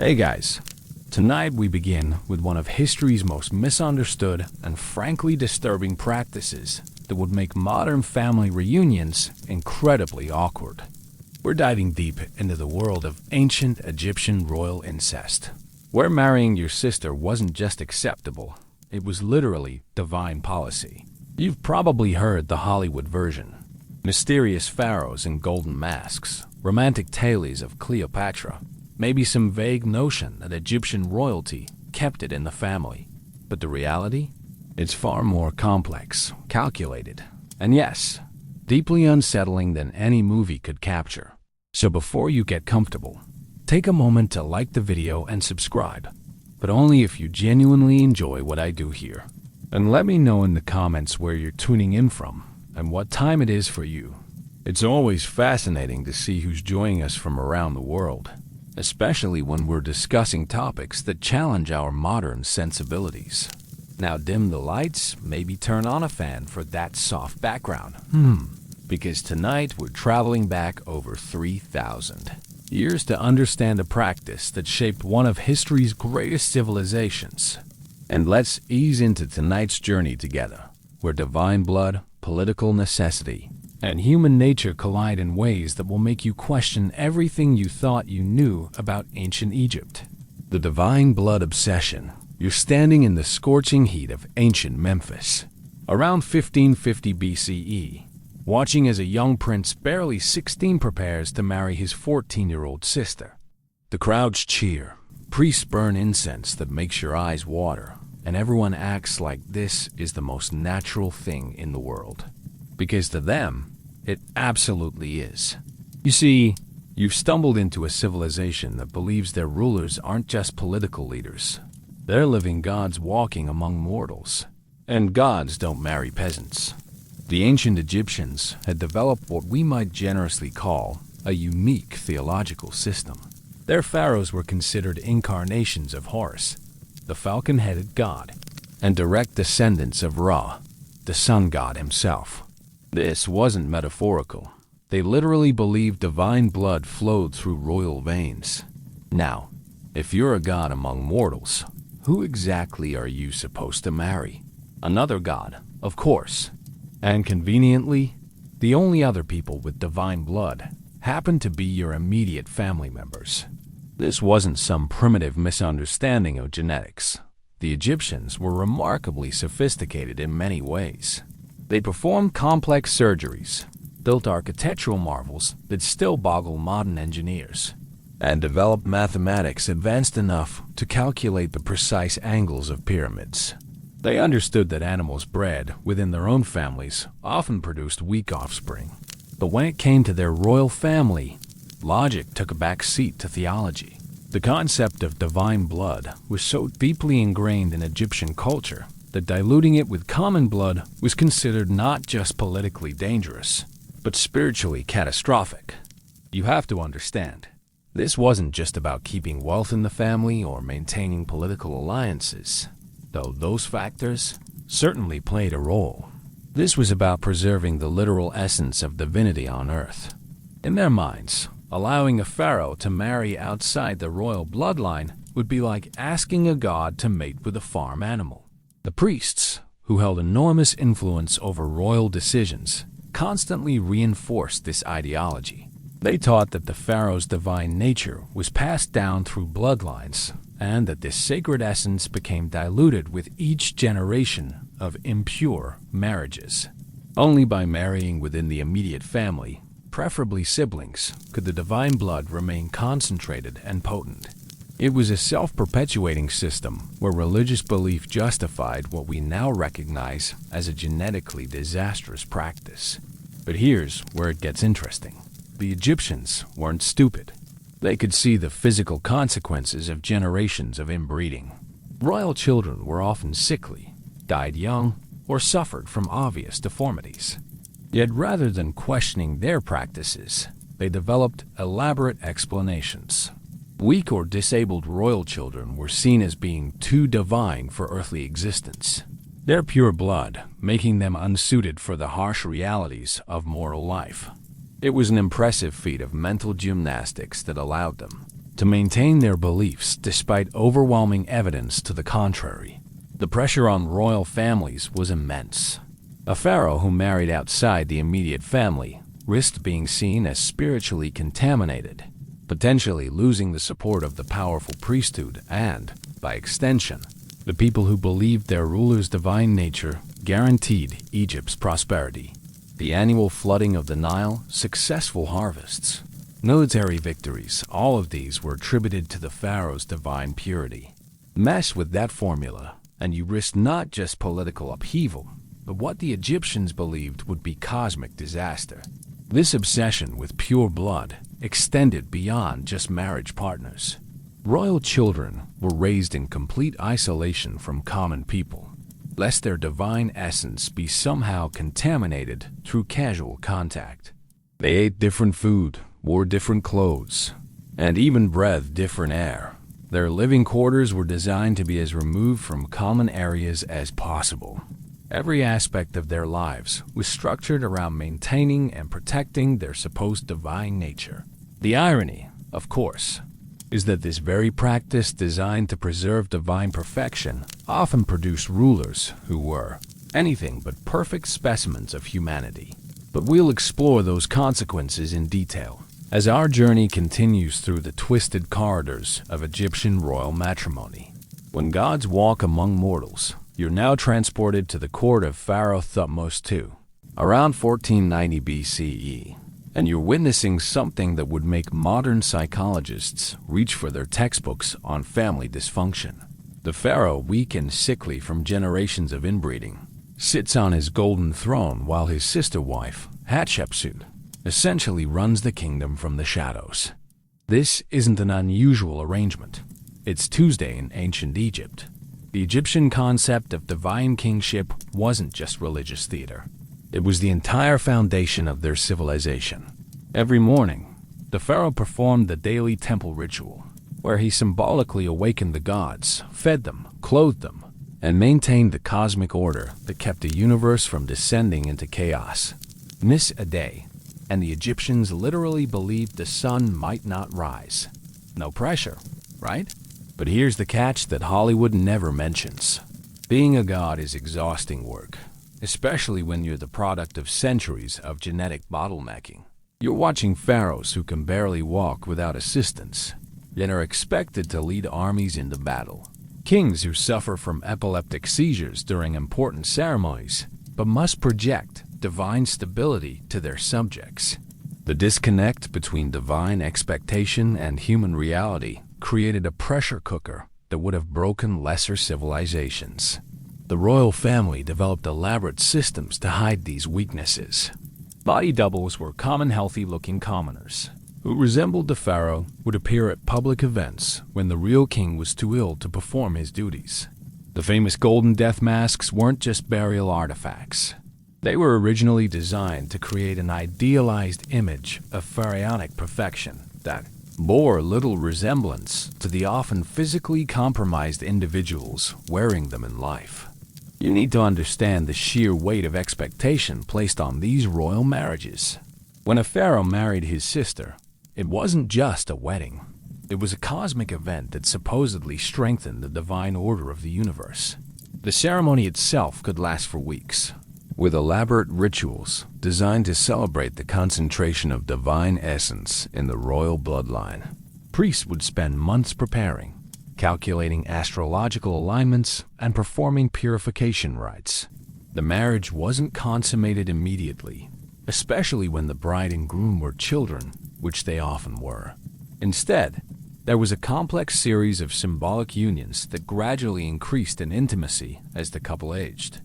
Hey guys, tonight we begin with one of history's most misunderstood and frankly disturbing practices that would make modern family reunions incredibly awkward. We're diving deep into the world of ancient Egyptian royal incest, where marrying your sister wasn't just acceptable, it was literally divine policy. You've probably heard the Hollywood version. Mysterious pharaohs in golden masks, romantic tales of Cleopatra, maybe some vague notion that Egyptian royalty kept it in the family. But the reality? It's far more complex, calculated, and yes, deeply unsettling than any movie could capture. So before you get comfortable, take a moment to like the video and subscribe, but only if you genuinely enjoy what I do here. And let me know in the comments where you're tuning in from and what time it is for you. It's always fascinating to see who's joining us from around the world, especially when we're discussing topics that challenge our modern sensibilities. Now dim the lights, maybe turn on a fan for that soft background. Because tonight we're traveling back over 3,000 years to understand a practice that shaped one of history's greatest civilizations. And let's ease into tonight's journey together, where divine blood, political necessity, and human nature collide in ways that will make you question everything you thought you knew about ancient Egypt. The divine blood obsession. You're standing in the scorching heat of ancient Memphis, around 1550 BCE, watching as a young prince barely 16 prepares to marry his 14-year-old sister. The crowds cheer, priests burn incense that makes your eyes water, and everyone acts like this is the most natural thing in the world. Because to them, it absolutely is. You see, you've stumbled into a civilization that believes their rulers aren't just political leaders. They're living gods walking among mortals. And gods don't marry peasants. The ancient Egyptians had developed what we might generously call a unique theological system. Their pharaohs were considered incarnations of Horus, the falcon-headed god, and direct descendants of Ra, the sun god himself. This wasn't metaphorical. They literally believed divine blood flowed through royal veins. Now, if you're a god among mortals, who exactly are you supposed to marry? Another god, of course. And conveniently, the only other people with divine blood happen to be your immediate family members. This wasn't some primitive misunderstanding of genetics. The Egyptians were remarkably sophisticated in many ways. They performed complex surgeries, built architectural marvels that still boggle modern engineers, and developed mathematics advanced enough to calculate the precise angles of pyramids. They understood that animals bred within their own families often produced weak offspring. But when it came to their royal family, logic took a back seat to theology. The concept of divine blood was so deeply ingrained in Egyptian culture that diluting it with common blood was considered not just politically dangerous, but spiritually catastrophic. You have to understand, this wasn't just about keeping wealth in the family or maintaining political alliances, though those factors certainly played a role. This was about preserving the literal essence of divinity on earth. In their minds, allowing a pharaoh to marry outside the royal bloodline would be like asking a god to mate with a farm animal. The priests, who held enormous influence over royal decisions, constantly reinforced this ideology. They taught that the pharaoh's divine nature was passed down through bloodlines, and that this sacred essence became diluted with each generation of impure marriages. Only by marrying within the immediate family, preferably siblings, could the divine blood remain concentrated and potent. It was a self-perpetuating system where religious belief justified what we now recognize as a genetically disastrous practice. But here's where it gets interesting. The Egyptians weren't stupid. They could see the physical consequences of generations of inbreeding. Royal children were often sickly, died young, or suffered from obvious deformities. Yet rather than questioning their practices, they developed elaborate explanations. Weak or disabled royal children were seen as being too divine for earthly existence. Their pure blood, making them unsuited for the harsh realities of mortal life. It was an impressive feat of mental gymnastics that allowed them to maintain their beliefs despite overwhelming evidence to the contrary. The pressure on royal families was immense. A pharaoh who married outside the immediate family risked being seen as spiritually contaminated, potentially losing the support of the powerful priesthood and, by extension, the people who believed their ruler's divine nature guaranteed Egypt's prosperity. The annual flooding of the Nile, successful harvests, military victories, all of these were attributed to the pharaoh's divine purity. Mess with that formula, and you risked not just political upheaval, but what the Egyptians believed would be cosmic disaster. This obsession with pure blood extended beyond just marriage partners. Royal children were raised in complete isolation from common people, lest their divine essence be somehow contaminated through casual contact. They ate different food, wore different clothes, and even breathed different air. Their living quarters were designed to be as removed from common areas as possible. Every aspect of their lives was structured around maintaining and protecting their supposed divine nature. The irony, of course, is that this very practice designed to preserve divine perfection often produced rulers who were anything but perfect specimens of humanity. But we'll explore those consequences in detail as our journey continues through the twisted corridors of Egyptian royal matrimony. When gods walk among mortals, you're now transported to the court of Pharaoh Thutmose II, around 1490 BCE, and you're witnessing something that would make modern psychologists reach for their textbooks on family dysfunction. The pharaoh, weak and sickly from generations of inbreeding, sits on his golden throne while his sister wife, Hatshepsut, essentially runs the kingdom from the shadows. This isn't an unusual arrangement. It's Tuesday in ancient Egypt. The Egyptian concept of divine kingship wasn't just religious theater. It was the entire foundation of their civilization. Every morning, the pharaoh performed the daily temple ritual, where he symbolically awakened the gods, fed them, clothed them, and maintained the cosmic order that kept the universe from descending into chaos. Miss a day, and the Egyptians literally believed the sun might not rise. No pressure, right? But here's the catch that Hollywood never mentions. Being a god is exhausting work, especially when you're the product of centuries of genetic bottlenecking. You're watching pharaohs who can barely walk without assistance, yet are expected to lead armies into battle. Kings who suffer from epileptic seizures during important ceremonies, but must project divine stability to their subjects. The disconnect between divine expectation and human reality created a pressure cooker that would have broken lesser civilizations. The royal family developed elaborate systems to hide these weaknesses. Body doubles were common healthy-looking commoners, who resembled the pharaoh, would appear at public events when the real king was too ill to perform his duties. The famous golden death masks weren't just burial artifacts. They were originally designed to create an idealized image of pharaonic perfection that bore little resemblance to the often physically compromised individuals wearing them in life. You need to understand the sheer weight of expectation placed on these royal marriages. When a pharaoh married his sister, it wasn't just a wedding. It was a cosmic event that supposedly strengthened the divine order of the universe. The ceremony itself could last for weeks, with elaborate rituals designed to celebrate the concentration of divine essence in the royal bloodline. Priests would spend months preparing, calculating astrological alignments, and performing purification rites. The marriage wasn't consummated immediately, especially when the bride and groom were children, which they often were. Instead, there was a complex series of symbolic unions that gradually increased in intimacy as the couple aged.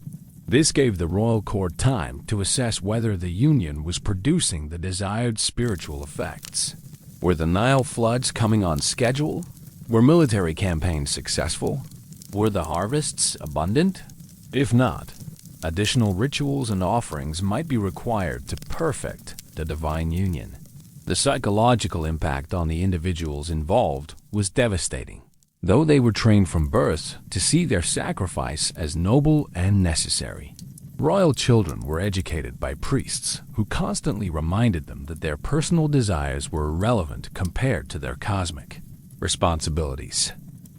This gave the royal court time to assess whether the union was producing the desired spiritual effects. Were the Nile floods coming on schedule? Were military campaigns successful? Were the harvests abundant? If not, additional rituals and offerings might be required to perfect the divine union. The psychological impact on the individuals involved was devastating, though they were trained from birth to see their sacrifice as noble and necessary. Royal children were educated by priests who constantly reminded them that their personal desires were irrelevant compared to their cosmic. Responsibilities.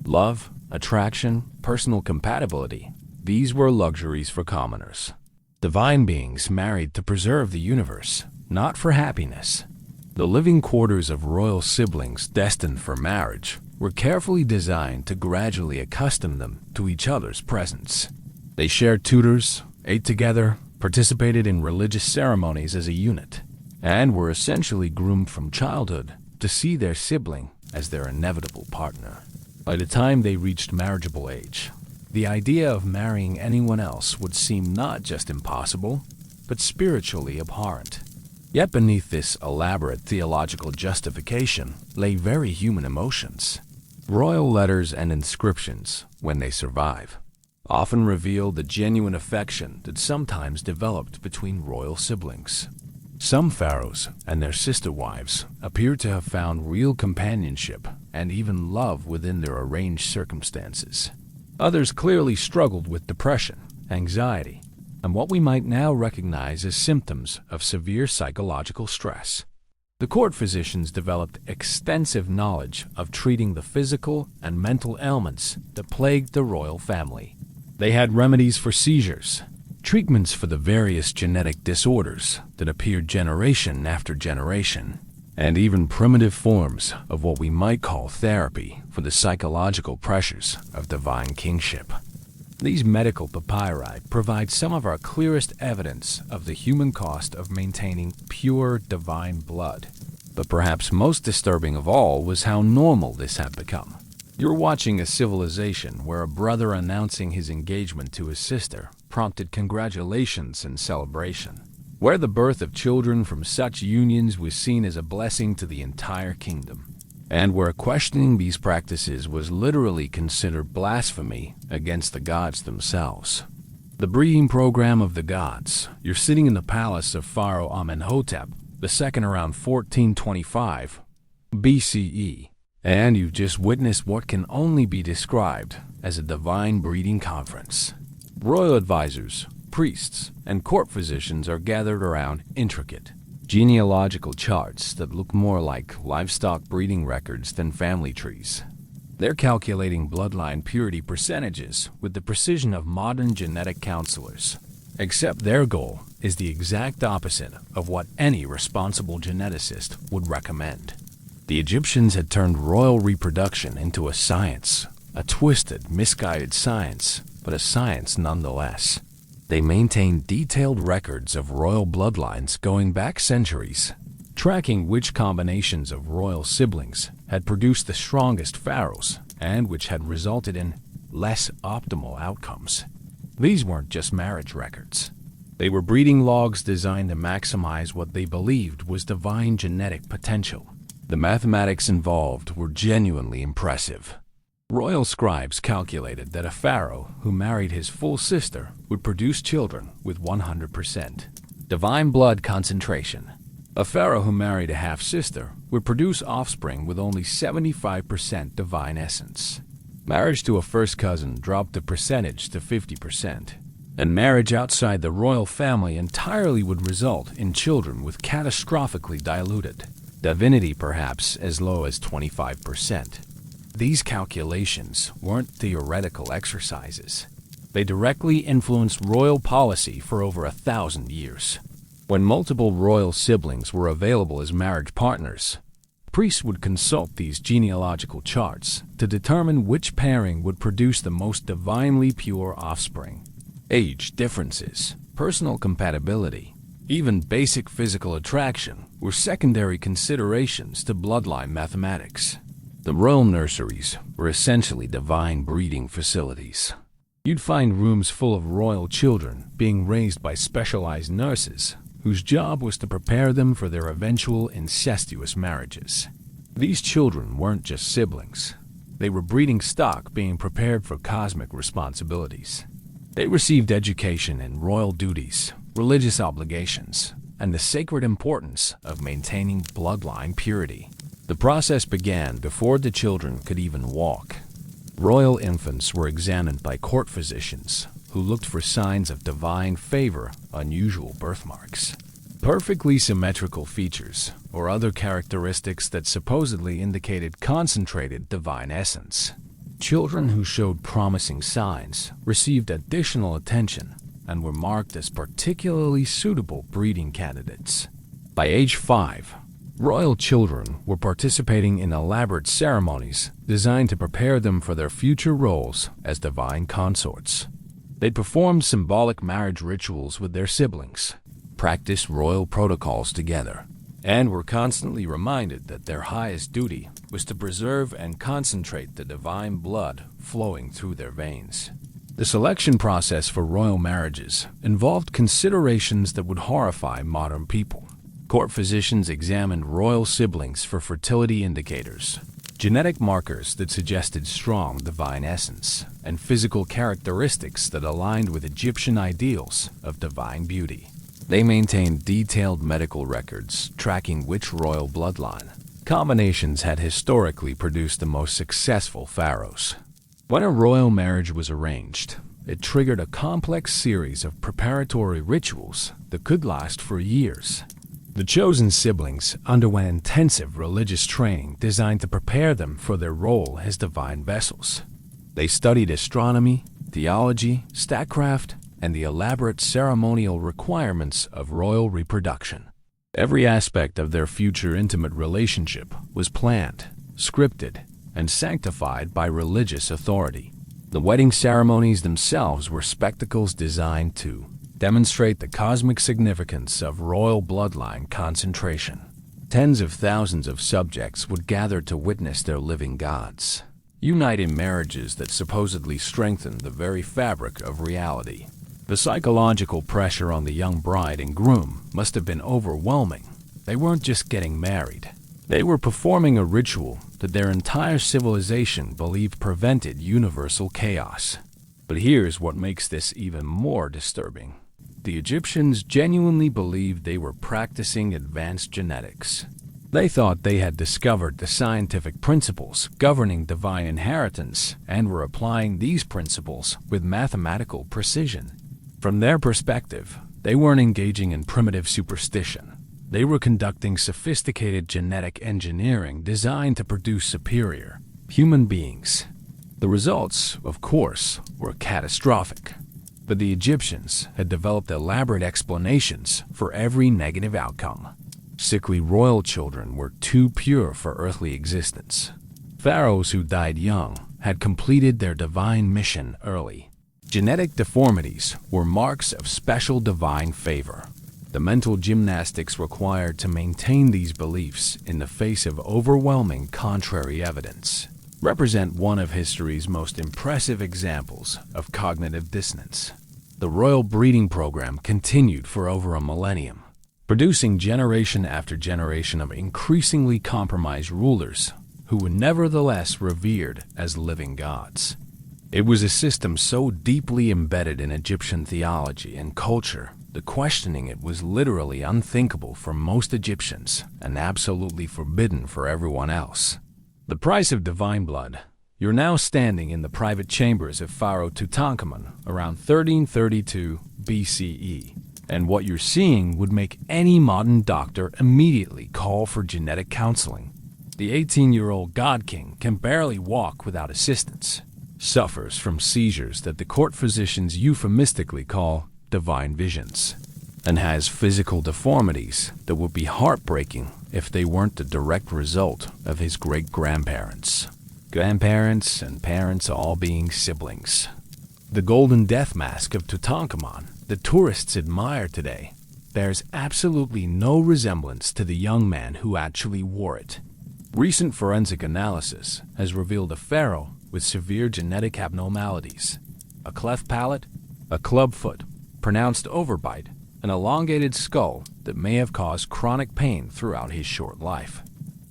Love, attraction, personal compatibility. These were luxuries for commoners. Divine beings married to preserve the universe, not for happiness. The living quarters of royal siblings destined for marriage were carefully designed to gradually accustom them to each other's presence. They shared tutors, ate together, participated in religious ceremonies as a unit, and were essentially groomed from childhood to see their sibling as their inevitable partner. By the time they reached marriageable age, the idea of marrying anyone else would seem not just impossible, but spiritually abhorrent. Yet beneath this elaborate theological justification lay very human emotions. Royal letters and inscriptions, when they survive, often reveal the genuine affection that sometimes developed between royal siblings. Some pharaohs and their sister wives appear to have found real companionship and even love within their arranged circumstances. Others clearly struggled with depression, anxiety, and what we might now recognize as symptoms of severe psychological stress. The court physicians developed extensive knowledge of treating the physical and mental ailments that plagued the royal family. They had remedies for seizures, treatments for the various genetic disorders that appeared generation after generation, and even primitive forms of what we might call therapy for the psychological pressures of divine kingship. These medical papyri provide some of our clearest evidence of the human cost of maintaining pure divine blood. But perhaps most disturbing of all was how normal this had become. You're watching a civilization where a brother announcing his engagement to his sister prompted congratulations and celebration, where the birth of children from such unions was seen as a blessing to the entire kingdom, and where questioning these practices was literally considered blasphemy against the gods themselves. The breeding program of the gods. You're sitting in the palace of Pharaoh Amenhotep II around 1425 BCE, and you've just witnessed what can only be described as a divine breeding conference. Royal advisors, priests, and court physicians are gathered around intricate genealogical charts that look more like livestock breeding records than family trees. They're calculating bloodline purity percentages with the precision of modern genetic counselors. Except their goal is the exact opposite of what any responsible geneticist would recommend. The Egyptians had turned royal reproduction into a science, a twisted, misguided science, but a science nonetheless. They maintained detailed records of royal bloodlines going back centuries, tracking which combinations of royal siblings had produced the strongest pharaohs and which had resulted in less optimal outcomes. These weren't just marriage records. They were breeding logs designed to maximize what they believed was divine genetic potential. The mathematics involved were genuinely impressive. Royal scribes calculated that a pharaoh who married his full sister would produce children with 100% divine blood concentration. A pharaoh who married a half-sister would produce offspring with only 75% divine essence. Marriage to a first cousin dropped the percentage to 50%, and marriage outside the royal family entirely would result in children with catastrophically diluted divinity, perhaps as low as 25%. These calculations weren't theoretical exercises. They directly influenced royal policy for over 1,000 years. When multiple royal siblings were available as marriage partners, priests would consult these genealogical charts to determine which pairing would produce the most divinely pure offspring. Age differences, personal compatibility, even basic physical attraction were secondary considerations to bloodline mathematics. The royal nurseries were essentially divine breeding facilities. You'd find rooms full of royal children being raised by specialized nurses whose job was to prepare them for their eventual incestuous marriages. These children weren't just siblings. They were breeding stock being prepared for cosmic responsibilities. They received education in royal duties, religious obligations, and the sacred importance of maintaining bloodline purity. The process began before the children could even walk. Royal infants were examined by court physicians who looked for signs of divine favor, unusual birthmarks, perfectly symmetrical features, or other characteristics that supposedly indicated concentrated divine essence. Children who showed promising signs received additional attention and were marked as particularly suitable breeding candidates. By age 5, royal children were participating in elaborate ceremonies designed to prepare them for their future roles as divine consorts. They performed symbolic marriage rituals with their siblings, practiced royal protocols together, and were constantly reminded that their highest duty was to preserve and concentrate the divine blood flowing through their veins. The selection process for royal marriages involved considerations that would horrify modern people. Court physicians examined royal siblings for fertility indicators, genetic markers that suggested strong divine essence, and physical characteristics that aligned with Egyptian ideals of divine beauty. They maintained detailed medical records tracking which royal bloodline combinations had historically produced the most successful pharaohs. When a royal marriage was arranged, it triggered a complex series of preparatory rituals that could last for years. The chosen siblings underwent intensive religious training designed to prepare them for their role as divine vessels. They studied astronomy, theology, statecraft, and the elaborate ceremonial requirements of royal reproduction. Every aspect of their future intimate relationship was planned, scripted, and sanctified by religious authority. The wedding ceremonies themselves were spectacles designed to demonstrate the cosmic significance of royal bloodline concentration. Tens of thousands of subjects would gather to witness their living gods, unite in marriages that supposedly strengthened the very fabric of reality. The psychological pressure on the young bride and groom must have been overwhelming. They weren't just getting married. They were performing a ritual that their entire civilization believed prevented universal chaos. But here's what makes this even more disturbing. The Egyptians genuinely believed they were practicing advanced genetics. They thought they had discovered the scientific principles governing divine inheritance and were applying these principles with mathematical precision. From their perspective, they weren't engaging in primitive superstition. They were conducting sophisticated genetic engineering designed to produce superior human beings. The results, of course, were catastrophic. But the Egyptians had developed elaborate explanations for every negative outcome. Sickly royal children were too pure for earthly existence. Pharaohs who died young had completed their divine mission early. Genetic deformities were marks of special divine favor. The mental gymnastics required to maintain these beliefs in the face of overwhelming contrary evidence represent one of history's most impressive examples of cognitive dissonance. The royal breeding program continued for over a millennium, producing generation after generation of increasingly compromised rulers who were nevertheless revered as living gods. It was a system so deeply embedded in Egyptian theology and culture that questioning it was literally unthinkable for most Egyptians and absolutely forbidden for everyone else. The price of divine blood. You're now standing in the private chambers of Pharaoh Tutankhamun around 1332 BCE, and what you're seeing would make any modern doctor immediately call for genetic counseling. The 18-year-old God King can barely walk without assistance, suffers from seizures that the court physicians euphemistically call divine visions, and has physical deformities that would be heartbreaking if they weren't the direct result of his great-grandparents. Grandparents and parents all being siblings. The golden death mask of Tutankhamun that tourists admire today bears absolutely no resemblance to the young man who actually wore it. Recent forensic analysis has revealed a pharaoh with severe genetic abnormalities, a cleft palate, a club foot, pronounced overbite, an elongated skull that may have caused chronic pain throughout his short life.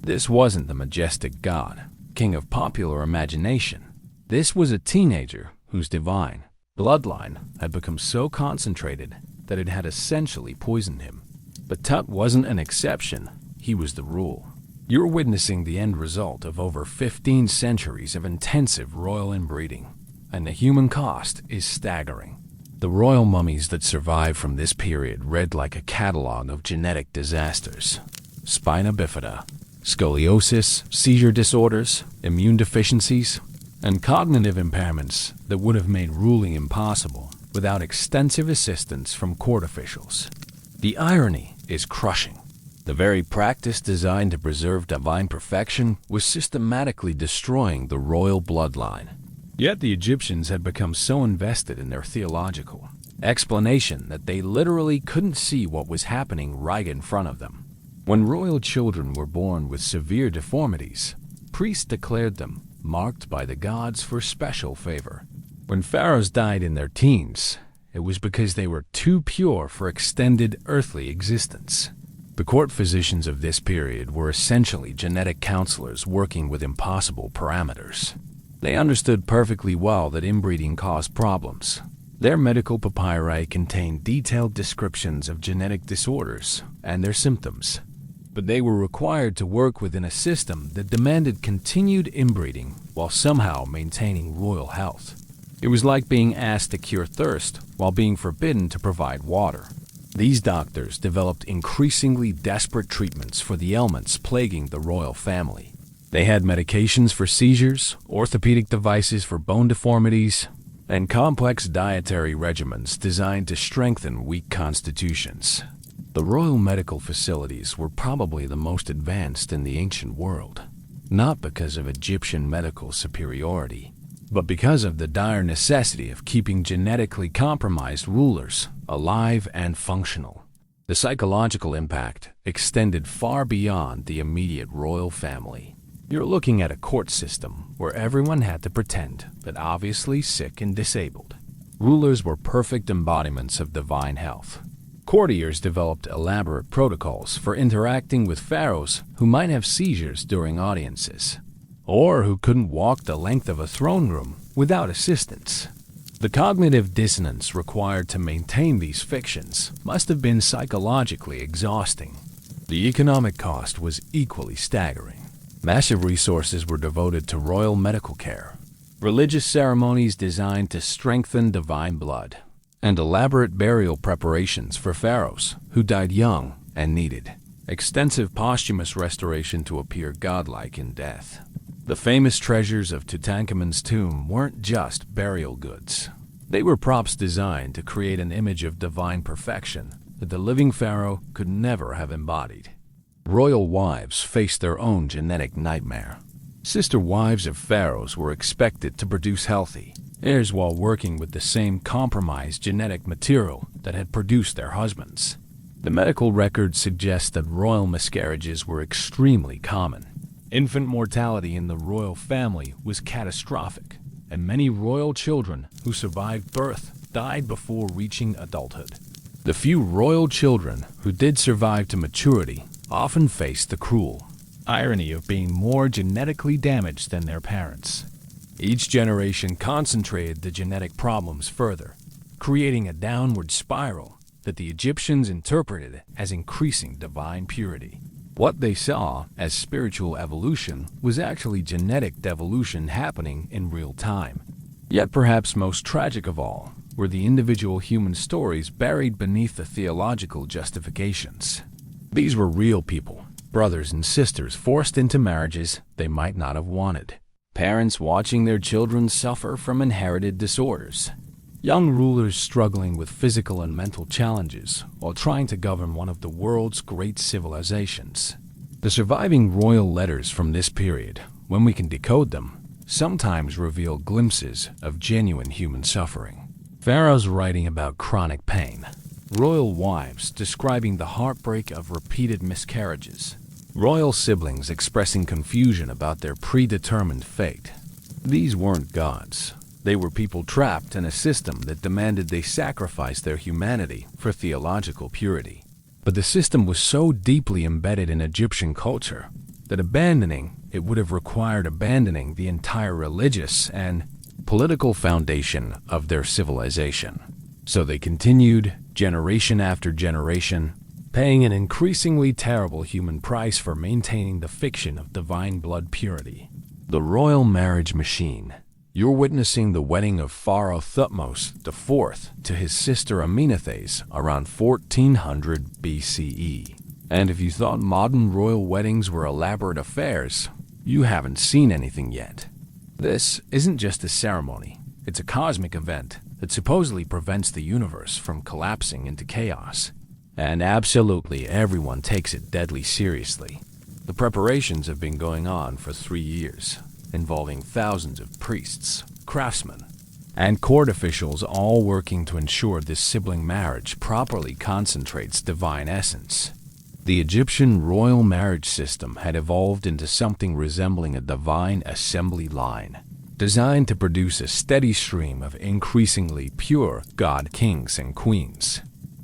This wasn't the majestic god, king of popular imagination. This was a teenager whose divine bloodline had become so concentrated that it had essentially poisoned him. But Tut wasn't an exception, he was the rule. You're witnessing the end result of over 15 centuries of intensive royal inbreeding, and the human cost is staggering. The royal mummies that survived from this period read like a catalog of genetic disasters. spina bifida, scoliosis, seizure disorders, immune deficiencies, and cognitive impairments that would have made ruling impossible without extensive assistance from court officials. The irony is crushing. The very practice designed to preserve divine perfection was systematically destroying the royal bloodline. Yet the Egyptians had become so invested in their theological explanation that they literally couldn't see what was happening right in front of them. When royal children were born with severe deformities, priests declared them marked by the gods for special favor. When pharaohs died in their teens, it was because they were too pure for extended earthly existence. The court physicians of this period were essentially genetic counselors working with impossible parameters. They understood perfectly well that inbreeding caused problems. Their medical papyri contained detailed descriptions of genetic disorders and their symptoms. But they were required to work within a system that demanded continued inbreeding while somehow maintaining royal health. It was like being asked to cure thirst while being forbidden to provide water. These doctors developed increasingly desperate treatments for the ailments plaguing the royal family. They had medications for seizures, orthopedic devices for bone deformities, and complex dietary regimens designed to strengthen weak constitutions. The royal medical facilities were probably the most advanced in the ancient world, not because of Egyptian medical superiority, but because of the dire necessity of keeping genetically compromised rulers alive and functional. The psychological impact extended far beyond the immediate royal family. You're looking at a court system where everyone had to pretend, but obviously sick and disabled. Rulers were perfect embodiments of divine health. Courtiers developed elaborate protocols for interacting with pharaohs who might have seizures during audiences, or who couldn't walk the length of a throne room without assistance. The cognitive dissonance required to maintain these fictions must have been psychologically exhausting. The economic cost was equally staggering. Massive resources were devoted to royal medical care, religious ceremonies designed to strengthen divine blood, and elaborate burial preparations for pharaohs who died young and needed extensive posthumous restoration to appear godlike in death. The famous treasures of Tutankhamun's tomb weren't just burial goods. They were props designed to create an image of divine perfection that the living pharaoh could never have embodied. Royal wives faced their own genetic nightmare. Sister wives of pharaohs were expected to produce healthy heirs while working with the same compromised genetic material that had produced their husbands. The medical records suggest that royal miscarriages were extremely common. Infant mortality in the royal family was catastrophic, and many royal children who survived birth died before reaching adulthood. The few royal children who did survive to maturity often faced the cruel irony of being more genetically damaged than their parents. Each generation concentrated the genetic problems further, creating a downward spiral that the Egyptians interpreted as increasing divine purity. What they saw as spiritual evolution was actually genetic devolution happening in real time. Yet perhaps most tragic of all were the individual human stories buried beneath the theological justifications. These were real people, brothers and sisters forced into marriages they might not have wanted, parents watching their children suffer from inherited disorders, young rulers struggling with physical and mental challenges while trying to govern one of the world's great civilizations. The surviving royal letters from this period, when we can decode them, sometimes reveal glimpses of genuine human suffering. Pharaohs writing about chronic pain, royal wives describing the heartbreak of repeated miscarriages, royal siblings expressing confusion about their predetermined fate. These weren't gods. They were people trapped in a system that demanded they sacrifice their humanity for theological purity. But the system was so deeply embedded in Egyptian culture that abandoning it would have required abandoning the entire religious and political foundation of their civilization. So they continued, generation after generation, paying an increasingly terrible human price for maintaining the fiction of divine blood purity. The royal marriage machine. You're witnessing the wedding of Pharaoh Thutmose IV to his sister Amenethes around 1400 BCE. And if you thought modern royal weddings were elaborate affairs, you haven't seen anything yet. This isn't just a ceremony, it's a cosmic event that supposedly prevents the universe from collapsing into chaos. And absolutely everyone takes it deadly seriously. The preparations have been going on for 3 years, involving thousands of priests, craftsmen, and court officials all working to ensure this sibling marriage properly concentrates divine essence. The Egyptian royal marriage system had evolved into something resembling a divine assembly line, designed to produce a steady stream of increasingly pure god kings and queens.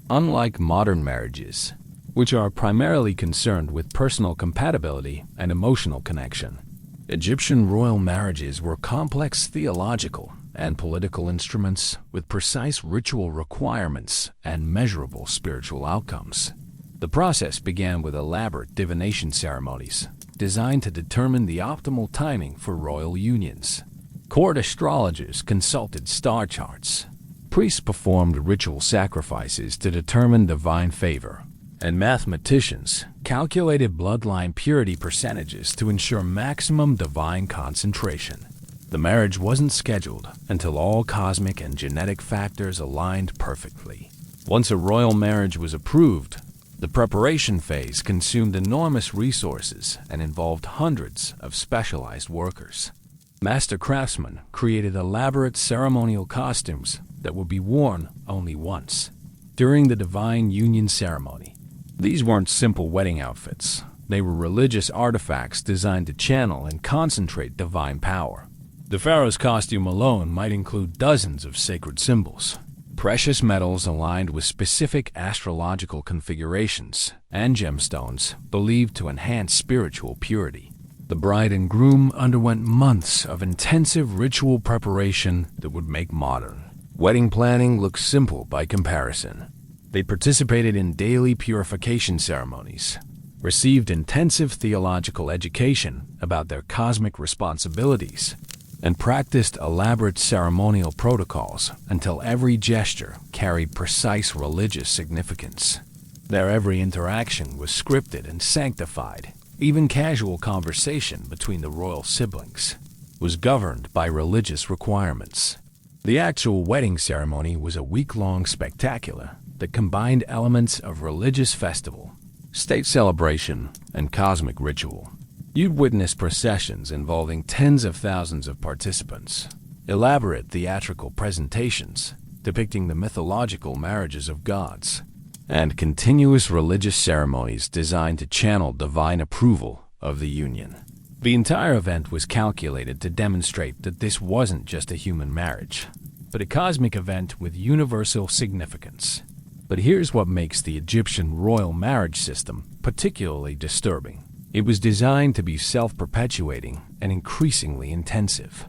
Unlike modern marriages, which are primarily concerned with personal compatibility and emotional connection, Egyptian royal marriages were complex theological and political instruments with precise ritual requirements and measurable spiritual outcomes. The process began with elaborate divination ceremonies designed to determine the optimal timing for royal unions. Court astrologers consulted star charts. Priests performed ritual sacrifices to determine divine favor, and mathematicians calculated bloodline purity percentages to ensure maximum divine concentration. The marriage wasn't scheduled until all cosmic and genetic factors aligned perfectly. Once a royal marriage was approved, the preparation phase consumed enormous resources and involved hundreds of specialized workers. Master craftsmen created elaborate ceremonial costumes that would be worn only once, during the divine union ceremony. These weren't simple wedding outfits. They were religious artifacts designed to channel and concentrate divine power. The Pharaoh's costume alone might include dozens of sacred symbols, precious metals aligned with specific astrological configurations, and gemstones believed to enhance spiritual purity. The bride and groom underwent months of intensive ritual preparation that would make modern wedding planning look simple by comparison. They participated in daily purification ceremonies, received intensive theological education about their cosmic responsibilities, and practiced elaborate ceremonial protocols until every gesture carried precise religious significance. Their every interaction was scripted and sanctified. Even casual conversation between the royal siblings was governed by religious requirements. The actual wedding ceremony was a week-long spectacular that combined elements of religious festival, state celebration, and cosmic ritual. You'd witness processions involving tens of thousands of participants, elaborate theatrical presentations depicting the mythological marriages of gods, and continuous religious ceremonies designed to channel divine approval of the union. The entire event was calculated to demonstrate that this wasn't just a human marriage, but a cosmic event with universal significance. But here's what makes the Egyptian royal marriage system particularly disturbing. It was designed to be self-perpetuating and increasingly intensive.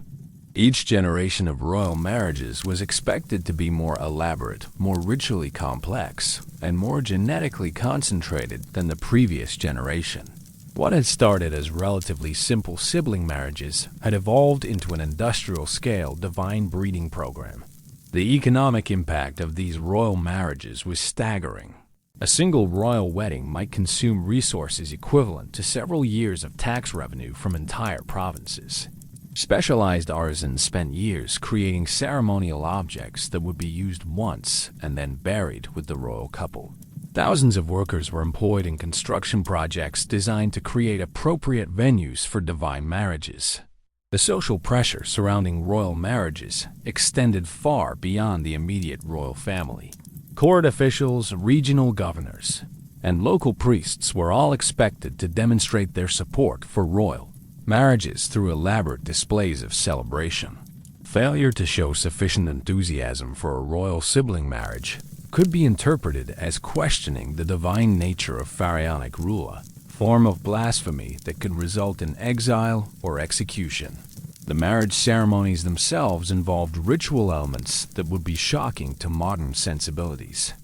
Each generation of royal marriages was expected to be more elaborate, more ritually complex, and more genetically concentrated than the previous generation. What had started as relatively simple sibling marriages had evolved into an industrial-scale divine breeding program. The economic impact of these royal marriages was staggering. A single royal wedding might consume resources equivalent to several years of tax revenue from entire provinces. Specialized artisans spent years creating ceremonial objects that would be used once and then buried with the royal couple. Thousands of workers were employed in construction projects designed to create appropriate venues for divine marriages. The social pressure surrounding royal marriages extended far beyond the immediate royal family. Court officials, regional governors, and local priests were all expected to demonstrate their support for royal marriages through elaborate displays of celebration. Failure to show sufficient enthusiasm for a royal sibling marriage could be interpreted as questioning the divine nature of pharaonic rule, a form of blasphemy that could result in exile or execution. The marriage ceremonies themselves involved ritual elements that would be shocking to modern sensibilities.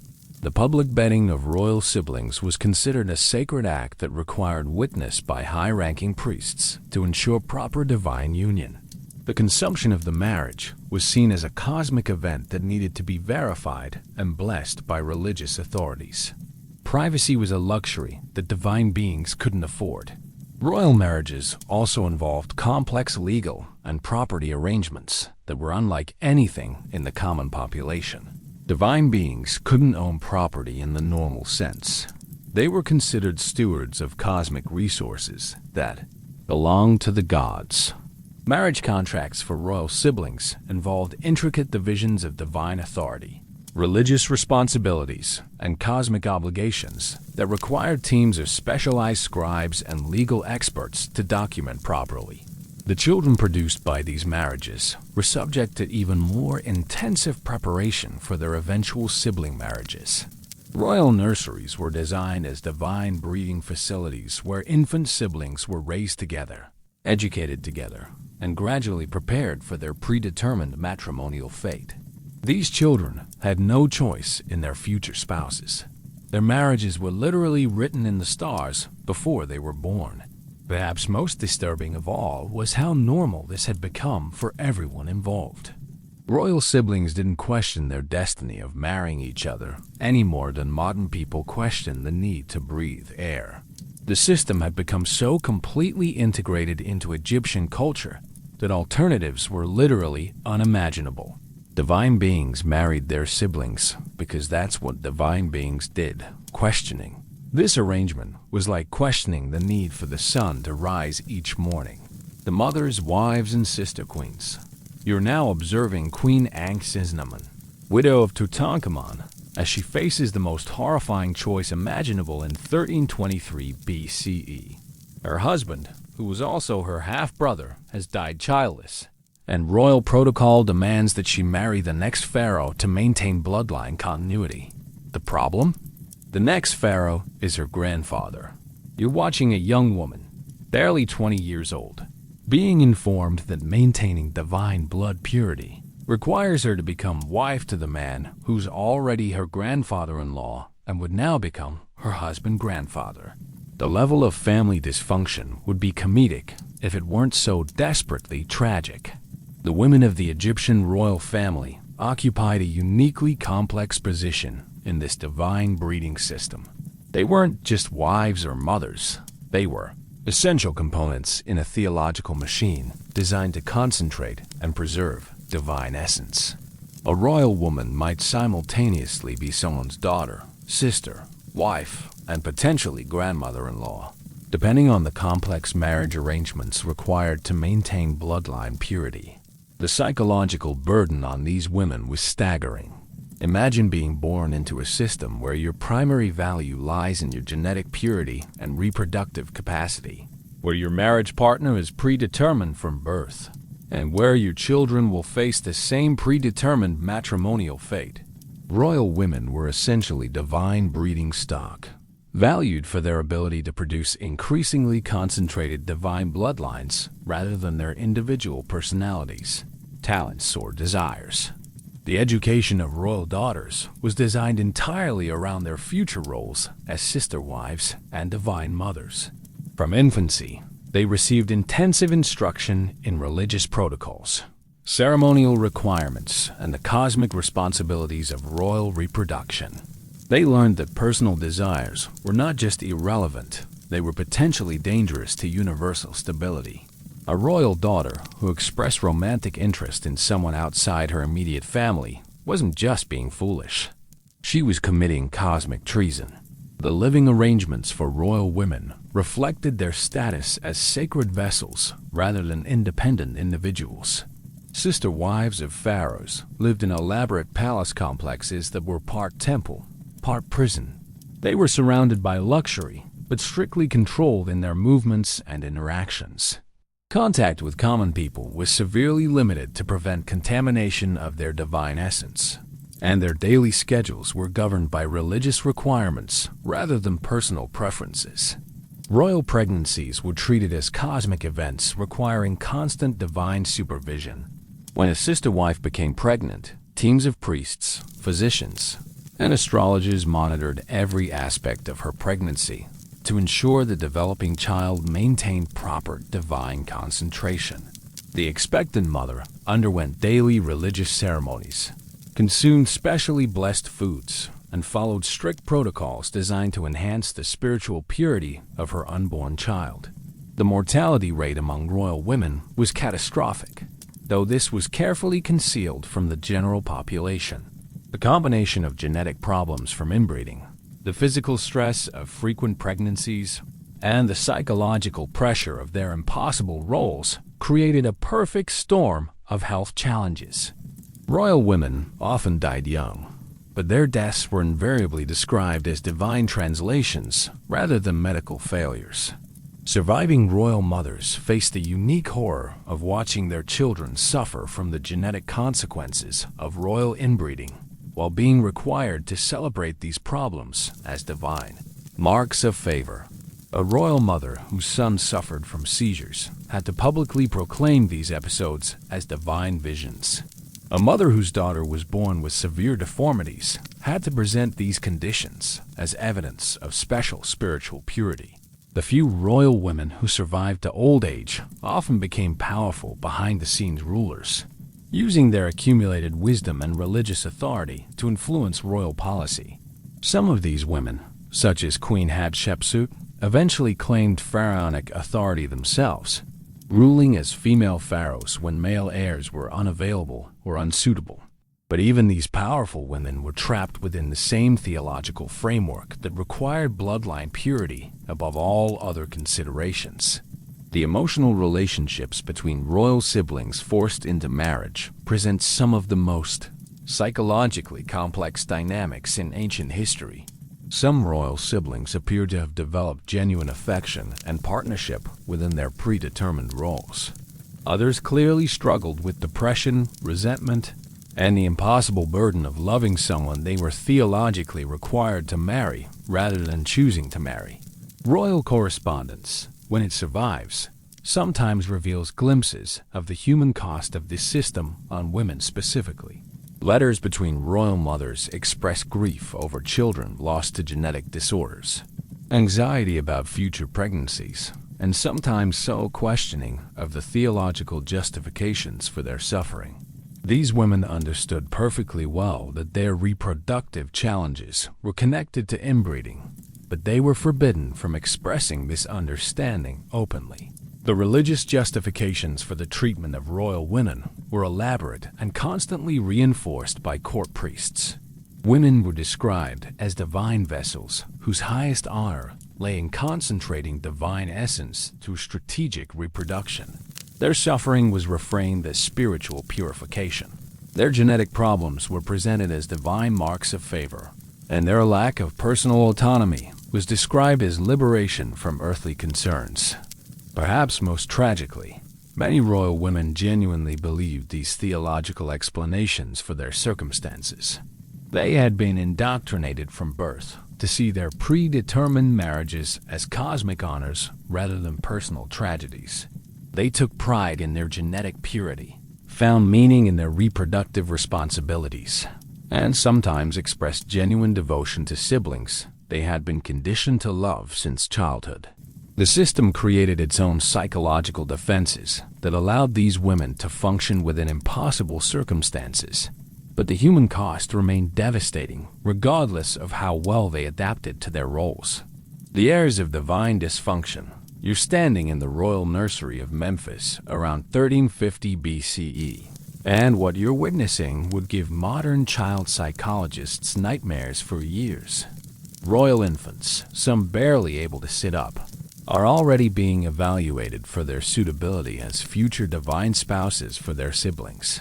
The public bedding of royal siblings was considered a sacred act that required witness by high-ranking priests to ensure proper divine union. The consumption of the marriage was seen as a cosmic event that needed to be verified and blessed by religious authorities. Privacy was a luxury that divine beings couldn't afford. Royal marriages also involved complex legal and property arrangements that were unlike anything in the common population. Divine beings couldn't own property in the normal sense. They were considered stewards of cosmic resources that belonged to the gods. Marriage contracts for royal siblings involved intricate divisions of divine authority, religious responsibilities, and cosmic obligations that required teams of specialized scribes and legal experts to document properly. The children produced by these marriages were subject to even more intensive preparation for their eventual sibling marriages. Royal nurseries were designed as divine breeding facilities where infant siblings were raised together, educated together, and gradually prepared for their predetermined matrimonial fate. These children had no choice in their future spouses. Their marriages were literally written in the stars before they were born. Perhaps most disturbing of all was how normal this had become for everyone involved. Royal siblings didn't question their destiny of marrying each other any more than modern people question the need to breathe air. The system had become so completely integrated into Egyptian culture that alternatives were literally unimaginable. Divine beings married their siblings because that's what divine beings did, questioning. This arrangement was like questioning the need for the sun to rise each morning. The mothers, wives, and sister queens. You're now observing Queen Ankh-Sinnamun, widow of Tutankhamun, as she faces the most horrifying choice imaginable in 1323 BCE. Her husband, who was also her half-brother, has died childless, and royal protocol demands that she marry the next pharaoh to maintain bloodline continuity. The problem? The next pharaoh is her grandfather. You're watching a young woman, barely 20 years old, being informed that maintaining divine blood purity requires her to become wife to the man who's already her grandfather-in-law and would now become her husband-grandfather. The level of family dysfunction would be comedic if it weren't so desperately tragic. The women of the Egyptian royal family occupied a uniquely complex position in this divine breeding system. They weren't just wives or mothers. They were essential components in a theological machine designed to concentrate and preserve divine essence. A royal woman might simultaneously be someone's daughter, sister, wife, and potentially grandmother-in-law, depending on the complex marriage arrangements required to maintain bloodline purity. The psychological burden on these women was staggering. Imagine being born into a system where your primary value lies in your genetic purity and reproductive capacity, where your marriage partner is predetermined from birth, and where your children will face the same predetermined matrimonial fate. Royal women were essentially divine breeding stock, valued for their ability to produce increasingly concentrated divine bloodlines rather than their individual personalities, talents, or desires. The education of royal daughters was designed entirely around their future roles as sister wives and divine mothers. From infancy, they received intensive instruction in religious protocols, ceremonial requirements, and the cosmic responsibilities of royal reproduction. They learned that personal desires were not just irrelevant, they were potentially dangerous to universal stability. A royal daughter who expressed romantic interest in someone outside her immediate family wasn't just being foolish. She was committing cosmic treason. The living arrangements for royal women reflected their status as sacred vessels rather than independent individuals. Sister wives of pharaohs lived in elaborate palace complexes that were part temple, part prison. They were surrounded by luxury, but strictly controlled in their movements and interactions. Contact with common people was severely limited to prevent contamination of their divine essence, and their daily schedules were governed by religious requirements rather than personal preferences. Royal pregnancies were treated as cosmic events requiring constant divine supervision. When a sister wife became pregnant, teams of priests, physicians, and astrologers monitored every aspect of her pregnancy to ensure the developing child maintained proper divine concentration. The expectant mother underwent daily religious ceremonies, consumed specially blessed foods, and followed strict protocols designed to enhance the spiritual purity of her unborn child. The mortality rate among royal women was catastrophic, though this was carefully concealed from the general population. The combination of genetic problems from inbreeding, the physical stress of frequent pregnancies, and the psychological pressure of their impossible roles created a perfect storm of health challenges. Royal women often died young, but their deaths were invariably described as divine translations rather than medical failures. Surviving royal mothers faced the unique horror of watching their children suffer from the genetic consequences of royal inbreeding, while being required to celebrate these problems as divine. Marks of favor. A royal mother whose son suffered from seizures had to publicly proclaim these episodes as divine visions. A mother whose daughter was born with severe deformities had to present these conditions as evidence of special spiritual purity. The few royal women who survived to old age often became powerful behind-the-scenes rulers, using their accumulated wisdom and religious authority to influence royal policy. Some of these women, such as Queen Hatshepsut, eventually claimed pharaonic authority themselves, ruling as female pharaohs when male heirs were unavailable or unsuitable. But even these powerful women were trapped within the same theological framework that required bloodline purity above all other considerations. The emotional relationships between royal siblings forced into marriage present some of the most psychologically complex dynamics in ancient history. Some royal siblings appear to have developed genuine affection and partnership within their predetermined roles. Others clearly struggled with depression, resentment, and the impossible burden of loving someone they were theologically required to marry rather than choosing to marry. Royal correspondence, when it survives, sometimes reveals glimpses of the human cost of this system on women specifically. Letters between royal mothers express grief over children lost to genetic disorders, anxiety about future pregnancies, and sometimes subtle questioning of the theological justifications for their suffering. These women understood perfectly well that their reproductive challenges were connected to inbreeding, but they were forbidden from expressing this understanding openly. The religious justifications for the treatment of royal women were elaborate and constantly reinforced by court priests. Women were described as divine vessels whose highest honor lay in concentrating divine essence through strategic reproduction. Their suffering was reframed as spiritual purification. Their genetic problems were presented as divine marks of favor, and their lack of personal autonomy was described as liberation from earthly concerns. Perhaps most tragically, many royal women genuinely believed these theological explanations for their circumstances. They had been indoctrinated from birth to see their predetermined marriages as cosmic honors rather than personal tragedies. They took pride in their genetic purity, found meaning in their reproductive responsibilities, and sometimes expressed genuine devotion to siblings they had been conditioned to love since childhood. The system created its own psychological defenses that allowed these women to function within impossible circumstances, but the human cost remained devastating regardless of how well they adapted to their roles. The heirs of divine dysfunction. You're standing in the royal nursery of Memphis around 1350 BCE, and what you're witnessing would give modern child psychologists nightmares for years. Royal infants, some barely able to sit up, are already being evaluated for their suitability as future divine spouses for their siblings.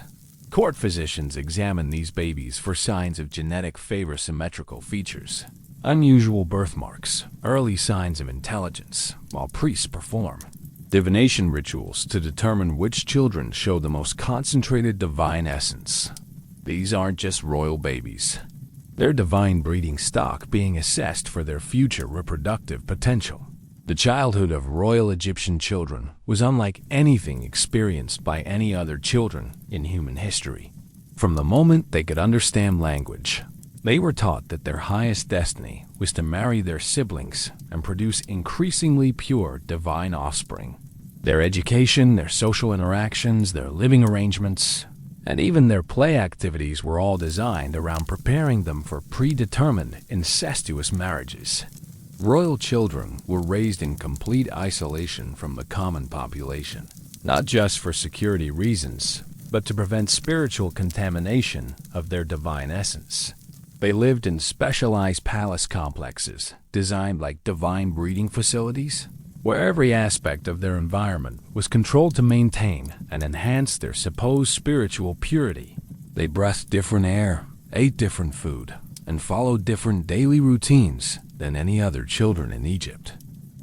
Court physicians examine these babies for signs of genetic favor symmetrical features, unusual birthmarks, early signs of intelligence, while priests perform divination rituals to determine which children show the most concentrated divine essence. These aren't just royal babies. They're divine breeding stock being assessed for their future reproductive potential. The childhood of royal Egyptian children was unlike anything experienced by any other children in human history. From the moment they could understand language, they were taught that their highest destiny was to marry their siblings and produce increasingly pure divine offspring. Their education, their social interactions, their living arrangements, And even their play activities were all designed around preparing them for predetermined incestuous marriages. Royal children were raised in complete isolation from the common population, not just for security reasons, but to prevent spiritual contamination of their divine essence. They lived in specialized palace complexes, designed like divine breeding facilities, where every aspect of their environment was controlled to maintain and enhance their supposed spiritual purity. They breathed different air, ate different food, and followed different daily routines than any other children in Egypt.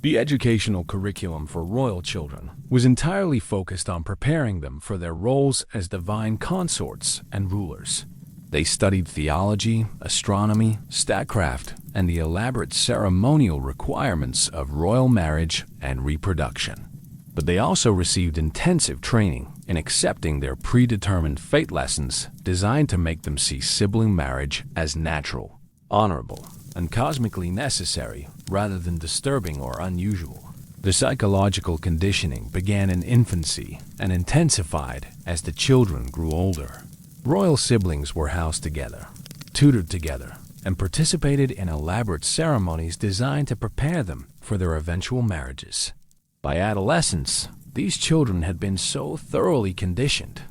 The educational curriculum for royal children was entirely focused on preparing them for their roles as divine consorts and rulers. They studied theology, astronomy, statecraft, and the elaborate ceremonial requirements of royal marriage and reproduction. But they also received intensive training in accepting their predetermined fate lessons designed to make them see sibling marriage as natural, honorable, and cosmically necessary rather than disturbing or unusual. The psychological conditioning began in infancy and intensified as the children grew older. Royal siblings were housed together, tutored together, and participated in elaborate ceremonies designed to prepare them for their eventual marriages. By adolescence, these children had been so thoroughly conditioned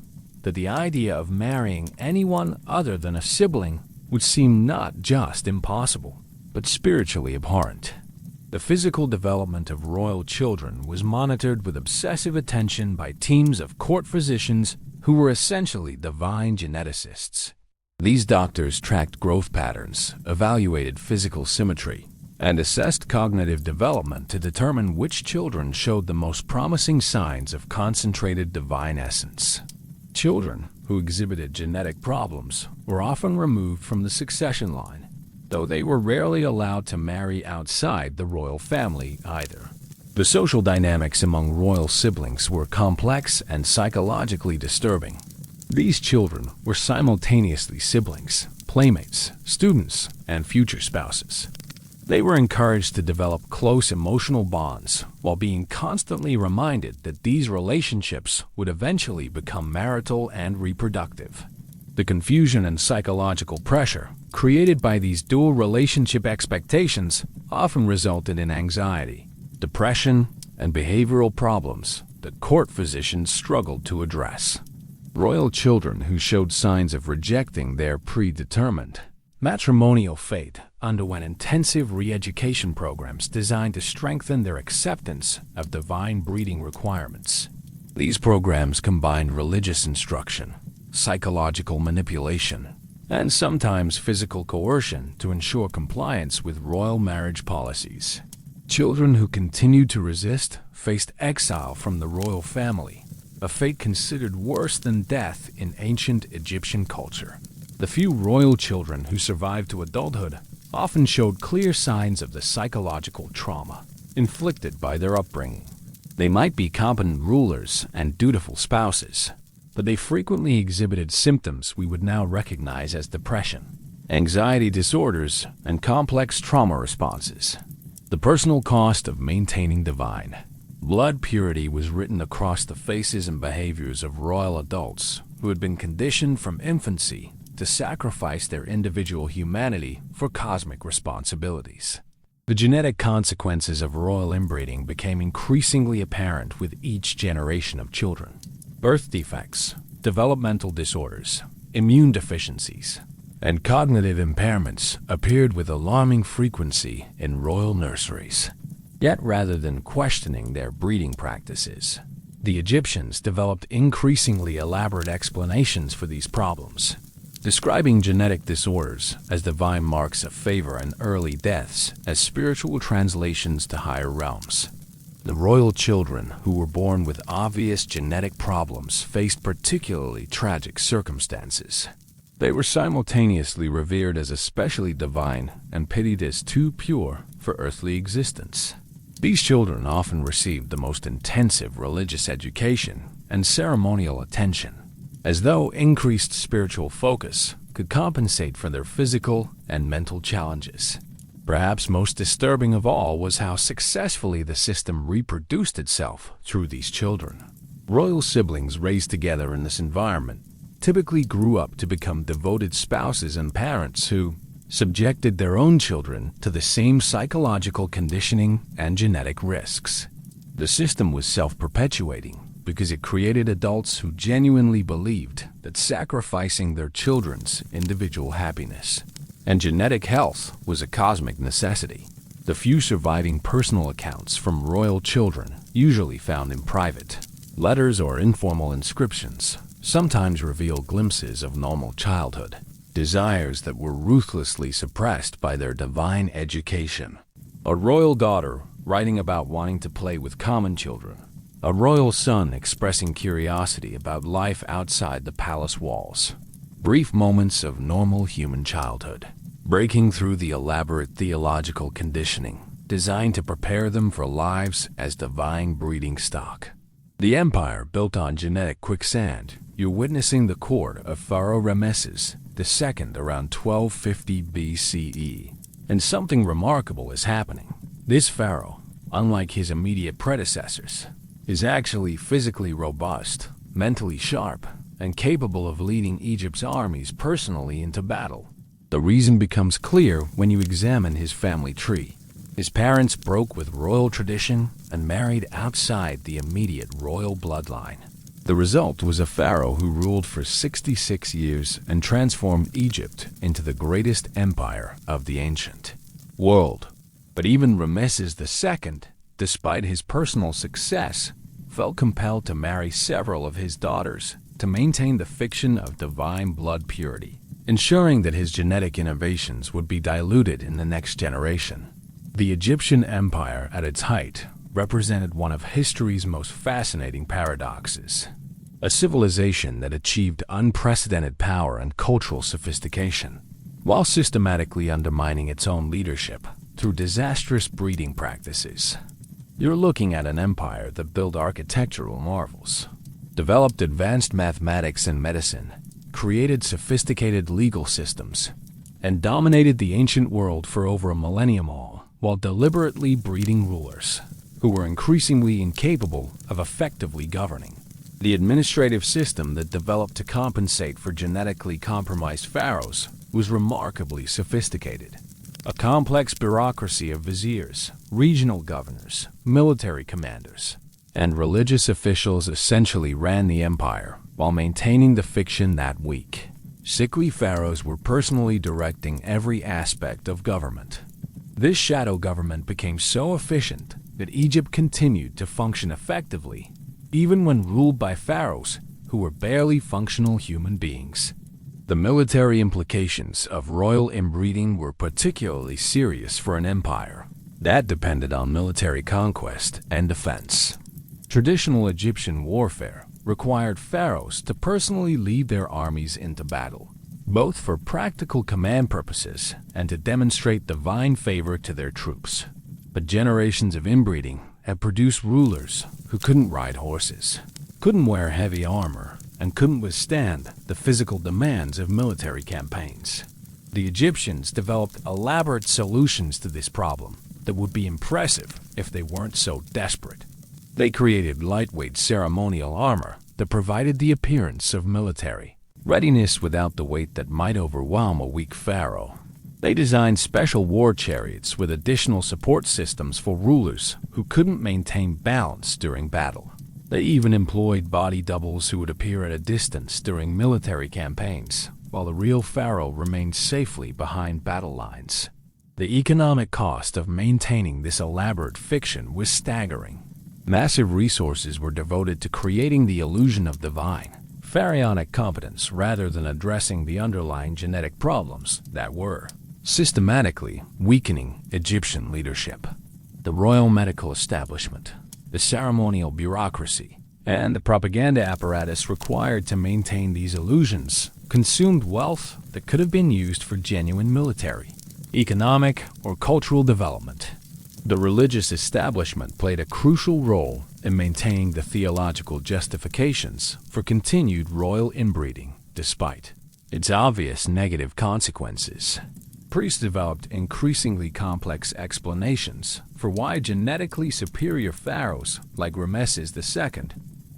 that the idea of marrying anyone other than a sibling would seem not just impossible, but spiritually abhorrent. The physical development of royal children was monitored with obsessive attention by teams of court physicians who were essentially divine geneticists. These doctors tracked growth patterns, evaluated physical symmetry, and assessed cognitive development to determine which children showed the most promising signs of concentrated divine essence. Children who exhibited genetic problems were often removed from the succession line, though they were rarely allowed to marry outside the royal family either. The social dynamics among royal siblings were complex and psychologically disturbing. These children were simultaneously siblings, playmates, students, and future spouses. They were encouraged to develop close emotional bonds while being constantly reminded that these relationships would eventually become marital and reproductive. The confusion and psychological pressure created by these dual relationship expectations often resulted in anxiety, depression, and behavioral problems that court physicians struggled to address. Royal children who showed signs of rejecting their predetermined matrimonial fate underwent intensive re-education programs designed to strengthen their acceptance of divine breeding requirements. These programs combined religious instruction, psychological manipulation, and sometimes physical coercion to ensure compliance with royal marriage policies. Children who continued to resist faced exile from the royal family, a fate considered worse than death in ancient Egyptian culture. The few royal children who survived to adulthood often showed clear signs of the psychological trauma inflicted by their upbringing. They might be competent rulers and dutiful spouses, but they frequently exhibited symptoms we would now recognize as depression, anxiety disorders, and complex trauma responses. The personal cost of maintaining divine blood purity was written across the faces and behaviors of royal adults who had been conditioned from infancy to sacrifice their individual humanity for cosmic responsibilities. The genetic consequences of royal inbreeding became increasingly apparent with each generation of children. Birth defects, developmental disorders, immune deficiencies, and cognitive impairments appeared with alarming frequency in royal nurseries. Yet rather than questioning their breeding practices, the Egyptians developed increasingly elaborate explanations for these problems, describing genetic disorders as divine marks of favor and early deaths as spiritual translations to higher realms. The royal children who were born with obvious genetic problems faced particularly tragic circumstances. They were simultaneously revered as especially divine and pitied as too pure for earthly existence. These children often received the most intensive religious education and ceremonial attention, as though increased spiritual focus could compensate for their physical and mental challenges. Perhaps most disturbing of all was how successfully the system reproduced itself through these children. Royal siblings raised together in this environment typically grew up to become devoted spouses and parents who subjected their own children to the same psychological conditioning and genetic risks. The system was self-perpetuating because it created adults who genuinely believed that sacrificing their children's individual happiness and genetic health was a cosmic necessity. The few surviving personal accounts from royal children, usually found in private letters or informal inscriptions, sometimes reveal glimpses of normal childhood, desires that were ruthlessly suppressed by their divine education. A royal daughter writing about wanting to play with common children. A royal son expressing curiosity about life outside the palace walls. Brief moments of normal human childhood, breaking through the elaborate theological conditioning designed to prepare them for lives as divine breeding stock. The empire built on genetic quicksand. You're witnessing the court of Pharaoh Ramesses II around 1250 BCE. And something remarkable is happening. This pharaoh, unlike his immediate predecessors, is actually physically robust, mentally sharp, and capable of leading Egypt's armies personally into battle. The reason becomes clear when you examine his family tree. His parents broke with royal tradition and married outside the immediate royal bloodline. The result was a pharaoh who ruled for 66 years and transformed Egypt into the greatest empire of the ancient world. But even Ramesses II, despite his personal success, felt compelled to marry several of his daughters to maintain the fiction of divine blood purity, ensuring that his genetic innovations would be diluted in the next generation. The Egyptian empire at its height represented one of history's most fascinating paradoxes. A civilization that achieved unprecedented power and cultural sophistication, while systematically undermining its own leadership through disastrous breeding practices. You're looking at an empire that built architectural marvels, developed advanced mathematics and medicine, created sophisticated legal systems, and dominated the ancient world for over a millennium, all while deliberately breeding rulers who were increasingly incapable of effectively governing. The administrative system that developed to compensate for genetically compromised pharaohs was remarkably sophisticated. A complex bureaucracy of viziers, regional governors, military commanders, and religious officials essentially ran the empire while maintaining the fiction that weak. Sickly pharaohs were personally directing every aspect of government. This shadow government became so efficient that Egypt continued to function effectively, even when ruled by pharaohs who were barely functional human beings. The military implications of royal inbreeding were particularly serious for an empire that depended on military conquest and defense. Traditional Egyptian warfare required pharaohs to personally lead their armies into battle, both for practical command purposes and to demonstrate divine favor to their troops. But generations of inbreeding had produced rulers who couldn't ride horses, couldn't wear heavy armor, and couldn't withstand the physical demands of military campaigns. The Egyptians developed elaborate solutions to this problem that would be impressive if they weren't so desperate. They created lightweight ceremonial armor that provided the appearance of military readiness without the weight that might overwhelm a weak pharaoh. They designed special war chariots with additional support systems for rulers who couldn't maintain balance during battle. They even employed body doubles who would appear at a distance during military campaigns, while the real pharaoh remained safely behind battle lines. The economic cost of maintaining this elaborate fiction was staggering. Massive resources were devoted to creating the illusion of divine, pharaonic competence rather than addressing the underlying genetic problems that were systematically weakening Egyptian leadership. The royal medical establishment, the ceremonial bureaucracy, and the propaganda apparatus required to maintain these illusions consumed wealth that could have been used for genuine military, economic, or cultural development. The religious establishment played a crucial role in maintaining the theological justifications for continued royal inbreeding, despite its obvious negative consequences. Priests developed increasingly complex explanations for why genetically superior pharaohs like Ramesses II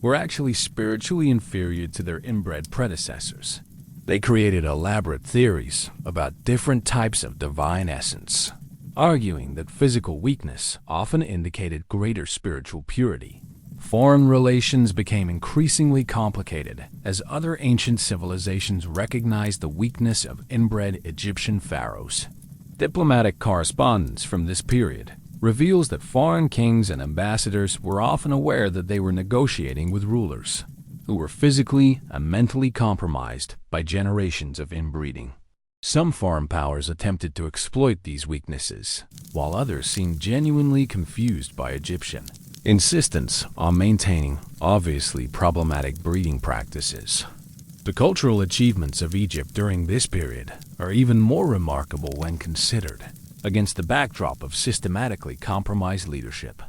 were actually spiritually inferior to their inbred predecessors. They created elaborate theories about different types of divine essence, arguing that physical weakness often indicated greater spiritual purity. Foreign relations became increasingly complicated as other ancient civilizations recognized the weakness of inbred Egyptian pharaohs. Diplomatic correspondence from this period reveals that foreign kings and ambassadors were often aware that they were negotiating with rulers who were physically and mentally compromised by generations of inbreeding. Some foreign powers attempted to exploit these weaknesses, while others seemed genuinely confused by Egyptian insistence on maintaining obviously problematic breeding practices. The cultural achievements of Egypt during this period are even more remarkable when considered against the backdrop of systematically compromised leadership.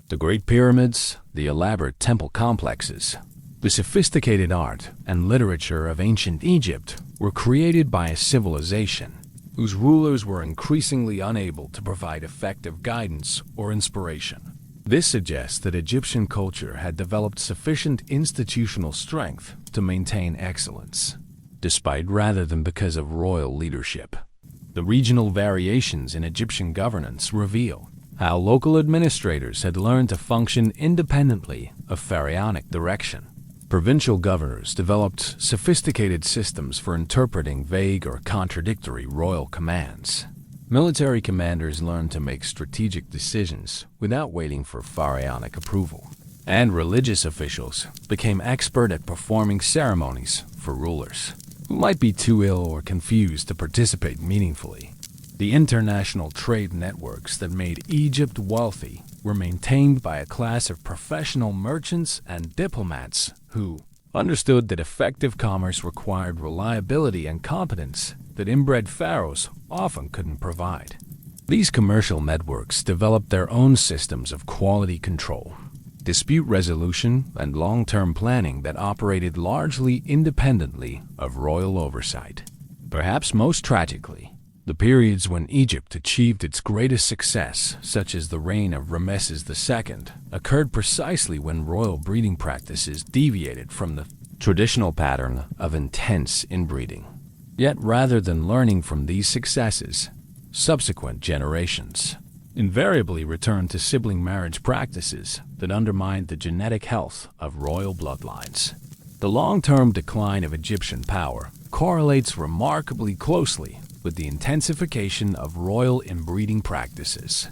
The Great Pyramids, the elaborate temple complexes, the sophisticated art and literature of ancient Egypt were created by a civilization whose rulers were increasingly unable to provide effective guidance or inspiration. This suggests that Egyptian culture had developed sufficient institutional strength to maintain excellence, despite rather than because of royal leadership. The regional variations in Egyptian governance reveal how local administrators had learned to function independently of pharaonic direction. Provincial governors developed sophisticated systems for interpreting vague or contradictory royal commands. Military commanders learned to make strategic decisions without waiting for pharaonic approval. And religious officials became expert at performing ceremonies for rulers who might be too ill or confused to participate meaningfully. The international trade networks that made Egypt wealthy were maintained by a class of professional merchants and diplomats who understood that effective commerce required reliability and competence that inbred pharaohs often couldn't provide. These commercial networks developed their own systems of quality control, dispute resolution, and long-term planning that operated largely independently of royal oversight. Perhaps most tragically, the periods when Egypt achieved its greatest success, such as the reign of Ramesses II, occurred precisely when royal breeding practices deviated from the traditional pattern of intense inbreeding. Yet rather than learning from these successes, subsequent generations invariably returned to sibling marriage practices that undermined the genetic health of royal bloodlines. The long-term decline of Egyptian power correlates remarkably closely with the intensification of royal inbreeding practices.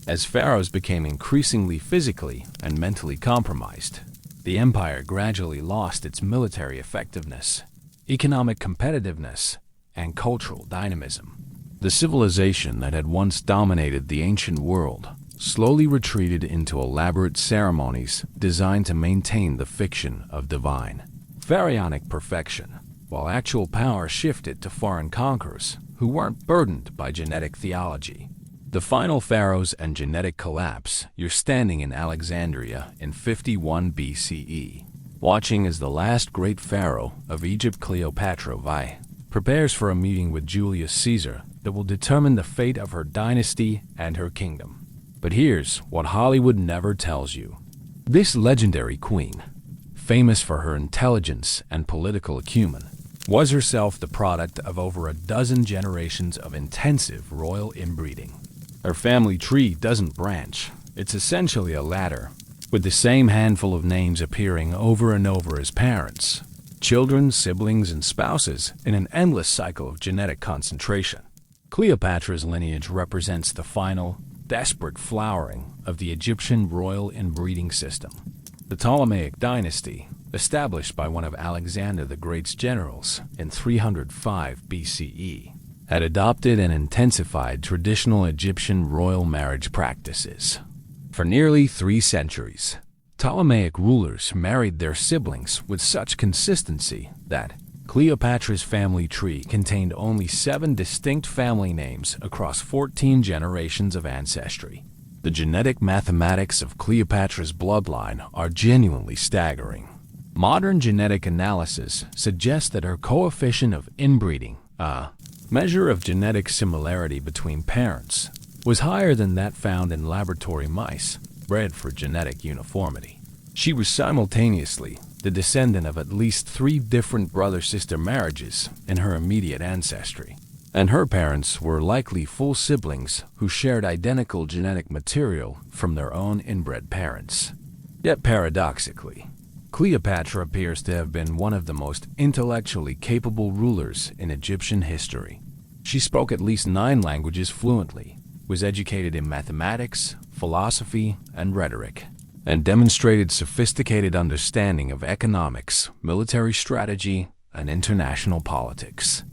As pharaohs became increasingly physically and mentally compromised, the empire gradually lost its military effectiveness, economic competitiveness, and cultural dynamism. The civilization that had once dominated the ancient world slowly retreated into elaborate ceremonies designed to maintain the fiction of divine, pharaonic perfection, while actual power shifted to foreign conquerors who weren't burdened by genetic theology. The final pharaohs and genetic collapse. You're standing in Alexandria in 51 BCE, watching as the last great pharaoh of Egypt, Cleopatra VI, prepares for a meeting with Julius Caesar that will determine the fate of her dynasty and her kingdom. But here's what Hollywood never tells you. This legendary queen, famous for her intelligence and political acumen, was herself the product of over a dozen generations of intensive royal inbreeding. Her family tree doesn't branch. It's essentially a ladder, with the same handful of names appearing over and over as parents, children, siblings, and spouses in an endless cycle of genetic concentration. Cleopatra's lineage represents the final, desperate flowering of the Egyptian royal inbreeding system. The Ptolemaic dynasty, established by one of Alexander the Great's generals in 305 BCE, had adopted and intensified traditional Egyptian royal marriage practices. For nearly 3 centuries, Ptolemaic rulers married their siblings with such consistency that Cleopatra's family tree contained only 7 distinct family names across 14 generations of ancestry. The genetic mathematics of Cleopatra's bloodline are genuinely staggering. Modern genetic analysis suggests that her coefficient of inbreeding, a measure of genetic similarity between parents, was higher than that found in laboratory mice bred for genetic uniformity. She was simultaneously the descendant of at least 3 different brother-sister marriages in her immediate ancestry, and her parents were likely full siblings who shared identical genetic material from their own inbred parents. Yet paradoxically, Cleopatra appears to have been one of the most intellectually capable rulers in Egyptian history. She spoke at least 9 languages fluently, was educated in mathematics, philosophy, and rhetoric, and demonstrated sophisticated understanding of economics, military strategy, and international politics.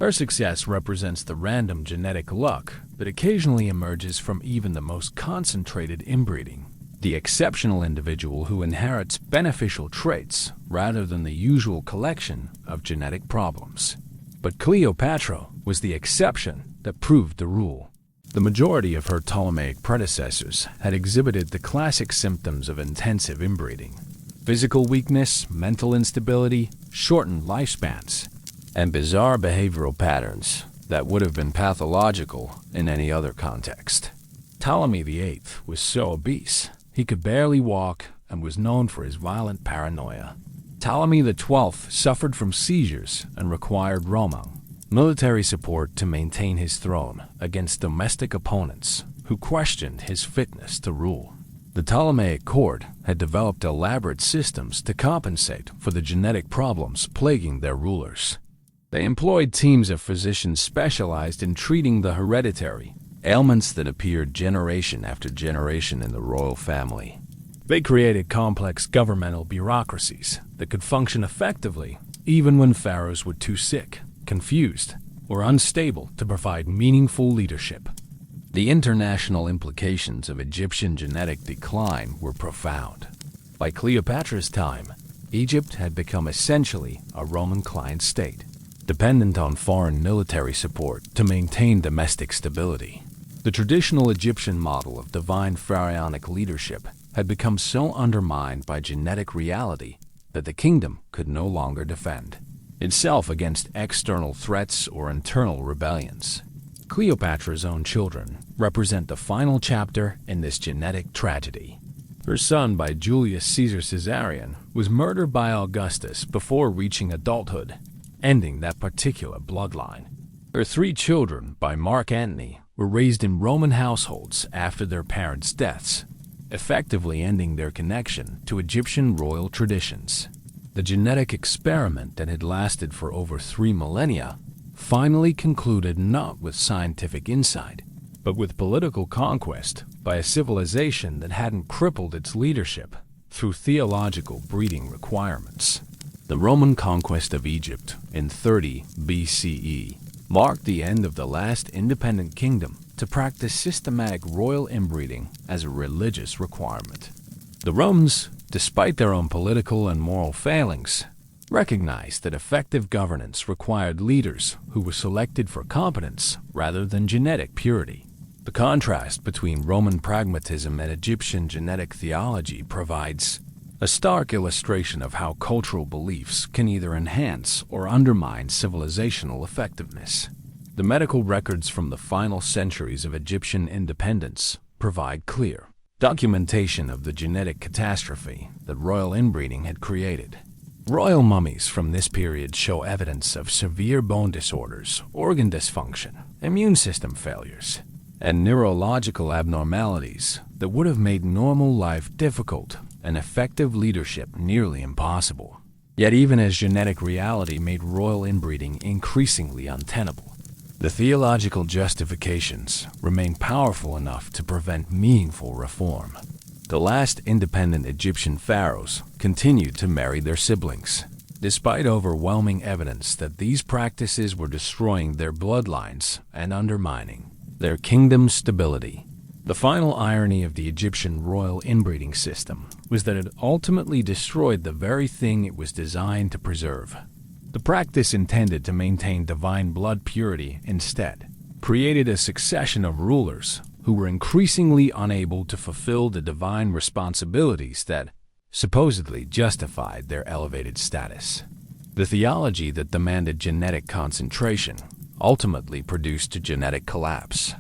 Her success represents the random genetic luck that occasionally emerges from even the most concentrated inbreeding, the exceptional individual who inherits beneficial traits rather than the usual collection of genetic problems. But Cleopatra was the exception that proved the rule. The majority of her Ptolemaic predecessors had exhibited the classic symptoms of intensive inbreeding: physical weakness, mental instability, shortened lifespans, and bizarre behavioral patterns that would have been pathological in any other context. Ptolemy VIII was so obese he could barely walk and was known for his violent paranoia. Ptolemy XII suffered from seizures and required Roman military support to maintain his throne against domestic opponents who questioned his fitness to rule. The Ptolemaic court had developed elaborate systems to compensate for the genetic problems plaguing their rulers. They employed teams of physicians specialized in treating the hereditary ailments that appeared generation after generation in the royal family. They created complex governmental bureaucracies that could function effectively even when pharaohs were too sick, confused, or unstable to provide meaningful leadership. The international implications of Egyptian genetic decline were profound. By Cleopatra's time, Egypt had become essentially a Roman client state, dependent on foreign military support to maintain domestic stability. The traditional Egyptian model of divine pharaonic leadership had become so undermined by genetic reality that the kingdom could no longer defend itself against external threats or internal rebellions. Cleopatra's own children represent the final chapter in this genetic tragedy. Her son by Julius Caesar Caesarion was murdered by Augustus before reaching adulthood, ending that particular bloodline. Her 3 children by Mark Antony were raised in Roman households after their parents' deaths, effectively ending their connection to Egyptian royal traditions. The genetic experiment that had lasted for over 3 millennia finally concluded not with scientific insight, but with political conquest by a civilization that hadn't crippled its leadership through theological breeding requirements. The Roman conquest of Egypt in 30 BCE marked the end of the last independent kingdom to practice systematic royal inbreeding as a religious requirement. The Romans, despite their own political and moral failings, recognized that effective governance required leaders who were selected for competence rather than genetic purity. The contrast between Roman pragmatism and Egyptian genetic theology provides a stark illustration of how cultural beliefs can either enhance or undermine civilizational effectiveness. The medical records from the final centuries of Egyptian independence provide clear documentation of the genetic catastrophe that royal inbreeding had created. Royal mummies from this period show evidence of severe bone disorders, organ dysfunction, immune system failures, and neurological abnormalities that would have made normal life difficult and effective leadership nearly impossible. Yet even as genetic reality made royal inbreeding increasingly untenable, the theological justifications remained powerful enough to prevent meaningful reform. The last independent Egyptian pharaohs continued to marry their siblings, despite overwhelming evidence that these practices were destroying their bloodlines and undermining their kingdom's stability. The final irony of the Egyptian royal inbreeding system was that it ultimately destroyed the very thing it was designed to preserve. The practice intended to maintain divine blood purity instead created a succession of rulers who were increasingly unable to fulfill the divine responsibilities that supposedly justified their elevated status. The theology that demanded genetic concentration ultimately produced a genetic collapse.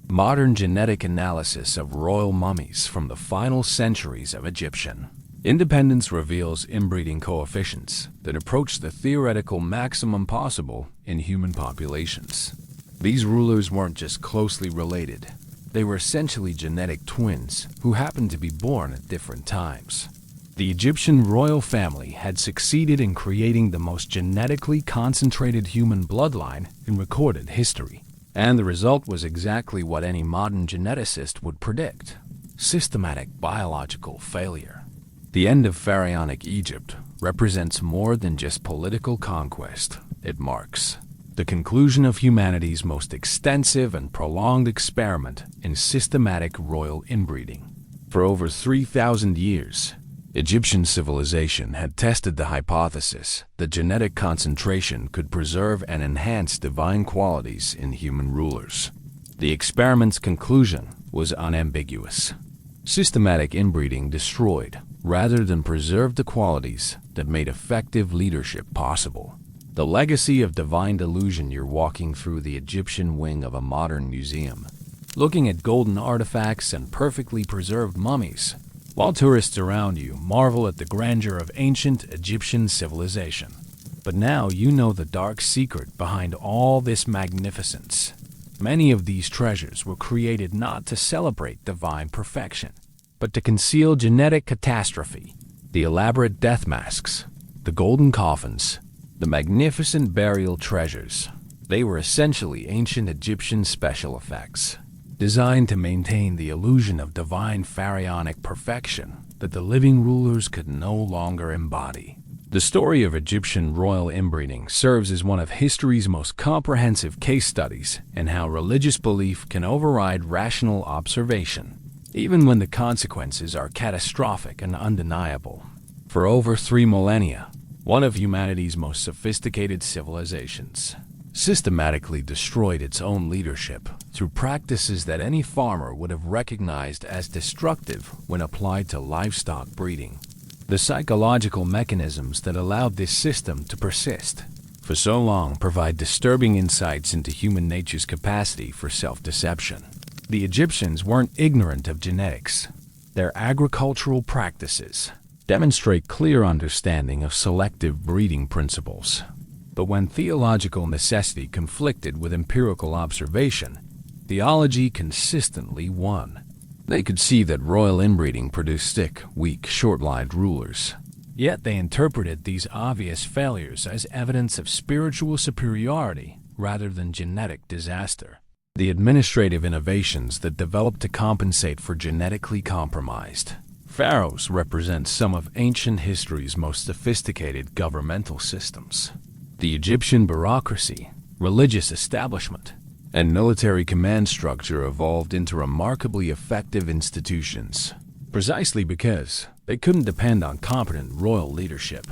Modern genetic analysis of royal mummies from the final centuries of Egyptian Independence reveals inbreeding coefficients that approach the theoretical maximum possible in human populations. These rulers weren't just closely related, they were essentially genetic twins who happened to be born at different times. The Egyptian royal family had succeeded in creating the most genetically concentrated human bloodline in recorded history. And the result was exactly what any modern geneticist would predict: systematic biological failure. The end of pharaonic Egypt represents more than just political conquest. It marks the conclusion of humanity's most extensive and prolonged experiment in systematic royal inbreeding. For over 3,000 years, Egyptian civilization had tested the hypothesis that genetic concentration could preserve and enhance divine qualities in human rulers. The experiment's conclusion was unambiguous. Systematic inbreeding destroyed, rather than preserved, the qualities that made effective leadership possible. The legacy of divine delusion. You're walking through the Egyptian wing of a modern museum, looking at golden artifacts and perfectly preserved mummies, while tourists around you marvel at the grandeur of ancient Egyptian civilization. But now you know the dark secret behind all this magnificence. Many of these treasures were created not to celebrate divine perfection, but to conceal genetic catastrophe. The elaborate death masks, the golden coffins, the magnificent burial treasures, they were essentially ancient Egyptian special effects, designed to maintain the illusion of divine pharaonic perfection that the living rulers could no longer embody. The story of Egyptian royal inbreeding serves as one of history's most comprehensive case studies in how religious belief can override rational observation, even when the consequences are catastrophic and undeniable. For over 3 millennia, one of humanity's most sophisticated civilizations systematically destroyed its own leadership through practices that any farmer would have recognized as destructive when applied to livestock breeding. The psychological mechanisms that allowed this system to persist for so long provide disturbing insights into human nature's capacity for self-deception. The Egyptians weren't ignorant of genetics. Their agricultural practices demonstrate clear understanding of selective breeding principles. But when theological necessity conflicted with empirical observation, theology consistently won. They could see that royal inbreeding produced sick, weak, short-lived rulers. Yet they interpreted these obvious failures as evidence of spiritual superiority rather than genetic disaster. The administrative innovations that developed to compensate for genetically compromised pharaohs represent some of ancient history's most sophisticated governmental systems. The Egyptian bureaucracy, religious establishment, and military command structure evolved into remarkably effective institutions, precisely because they couldn't depend on competent royal leadership.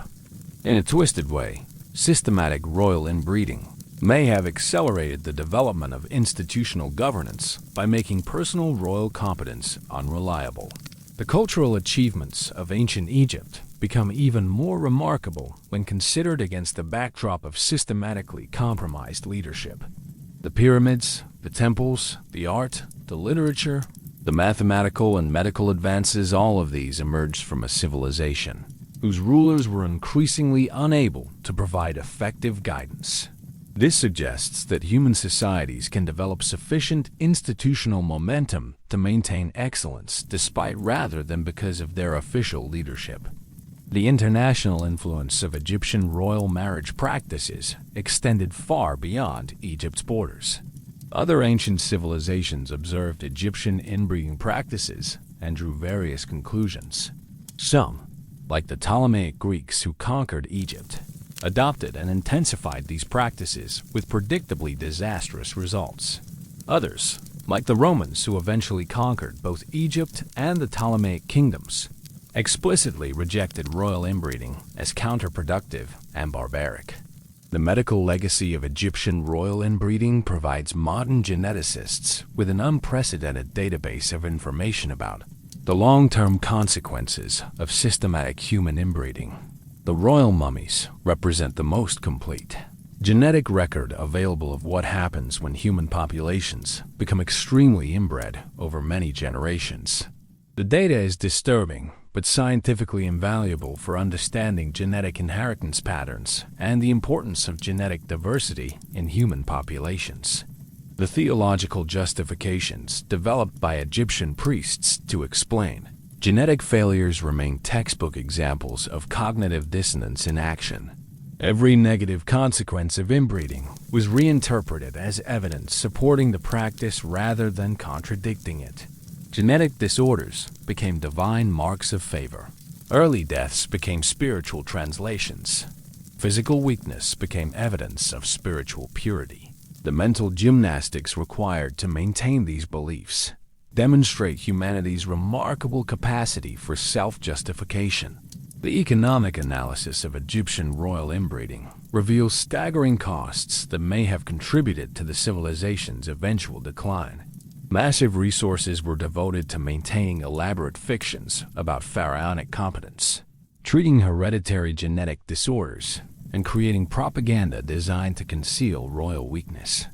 In a twisted way, systematic royal inbreeding may have accelerated the development of institutional governance by making personal royal competence unreliable. The cultural achievements of ancient Egypt become even more remarkable when considered against the backdrop of systematically compromised leadership. The pyramids, the temples, the art, the literature, the mathematical and medical advances, all of these emerged from a civilization whose rulers were increasingly unable to provide effective guidance. This suggests that human societies can develop sufficient institutional momentum to maintain excellence despite rather than because of their official leadership. The international influence of Egyptian royal marriage practices extended far beyond Egypt's borders. Other ancient civilizations observed Egyptian inbreeding practices and drew various conclusions. Some, like the Ptolemaic Greeks who conquered Egypt, adopted and intensified these practices with predictably disastrous results. Others, like the Romans who eventually conquered both Egypt and the Ptolemaic kingdoms, explicitly rejected royal inbreeding as counterproductive and barbaric. The medical legacy of Egyptian royal inbreeding provides modern geneticists with an unprecedented database of information about the long-term consequences of systematic human inbreeding. The royal mummies represent the most complete genetic record available of what happens when human populations become extremely inbred over many generations. The data is disturbing, but scientifically invaluable for understanding genetic inheritance patterns and the importance of genetic diversity in human populations. The theological justifications developed by Egyptian priests to explain genetic failures remain textbook examples of cognitive dissonance in action. Every negative consequence of inbreeding was reinterpreted as evidence supporting the practice rather than contradicting it. Genetic disorders became divine marks of favor. Early deaths became spiritual translations. Physical weakness became evidence of spiritual purity. The mental gymnastics required to maintain these beliefs demonstrate humanity's remarkable capacity for self-justification. The economic analysis of Egyptian royal inbreeding reveals staggering costs that may have contributed to the civilization's eventual decline. Massive resources were devoted to maintaining elaborate fictions about pharaonic competence, treating hereditary genetic disorders, and creating propaganda designed to conceal royal weakness.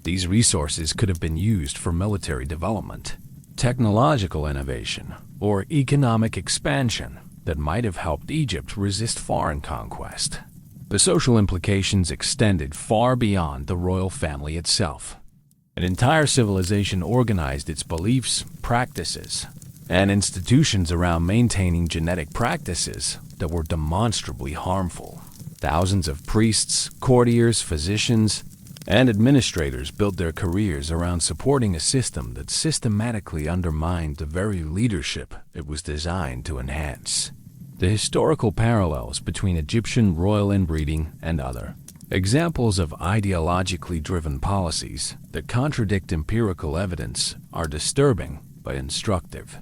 These resources could have been used for military development, technological innovation, or economic expansion that might have helped Egypt resist foreign conquest. The social implications extended far beyond the royal family itself. An entire civilization organized its beliefs, practices, and institutions around maintaining genetic practices that were demonstrably harmful. Thousands of priests, courtiers, physicians, and administrators built their careers around supporting a system that systematically undermined the very leadership it was designed to enhance. The historical parallels between Egyptian royal inbreeding and other examples of ideologically driven policies that contradict empirical evidence are disturbing but instructive.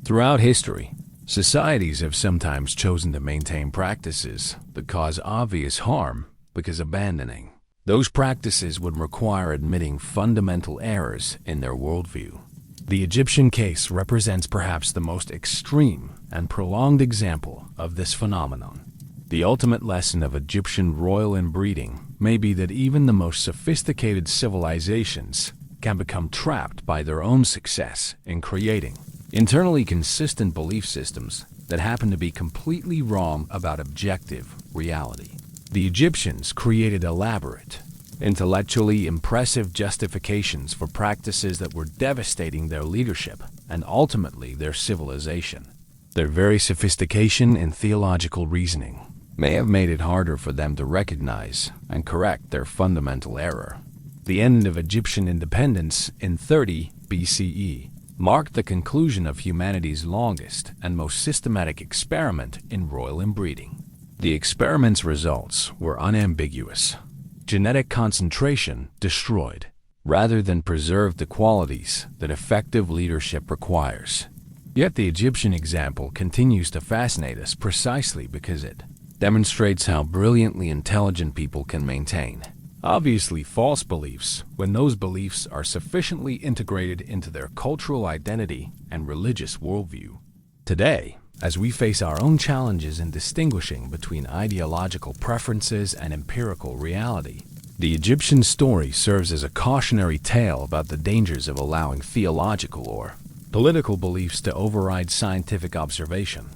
Throughout history, societies have sometimes chosen to maintain practices that cause obvious harm because abandoning those practices would require admitting fundamental errors in their worldview. The Egyptian case represents perhaps the most extreme and prolonged example of this phenomenon. The ultimate lesson of Egyptian royal inbreeding may be that even the most sophisticated civilizations can become trapped by their own success in creating internally consistent belief systems that happen to be completely wrong about objective reality. The Egyptians created elaborate, intellectually impressive justifications for practices that were devastating their leadership and ultimately their civilization. Their very sophistication in theological reasoning may have made it harder for them to recognize and correct their fundamental error. The end of Egyptian independence in 30 BCE marked the conclusion of humanity's longest and most systematic experiment in royal inbreeding. The experiment's results were unambiguous. Genetic concentration destroyed, rather than preserved the qualities that effective leadership requires. Yet the Egyptian example continues to fascinate us precisely because it demonstrates how brilliantly intelligent people can maintain obviously false beliefs when those beliefs are sufficiently integrated into their cultural identity and religious worldview. Today, as we face our own challenges in distinguishing between ideological preferences and empirical reality, the Egyptian story serves as a cautionary tale about the dangers of allowing theological or political beliefs to override scientific observation.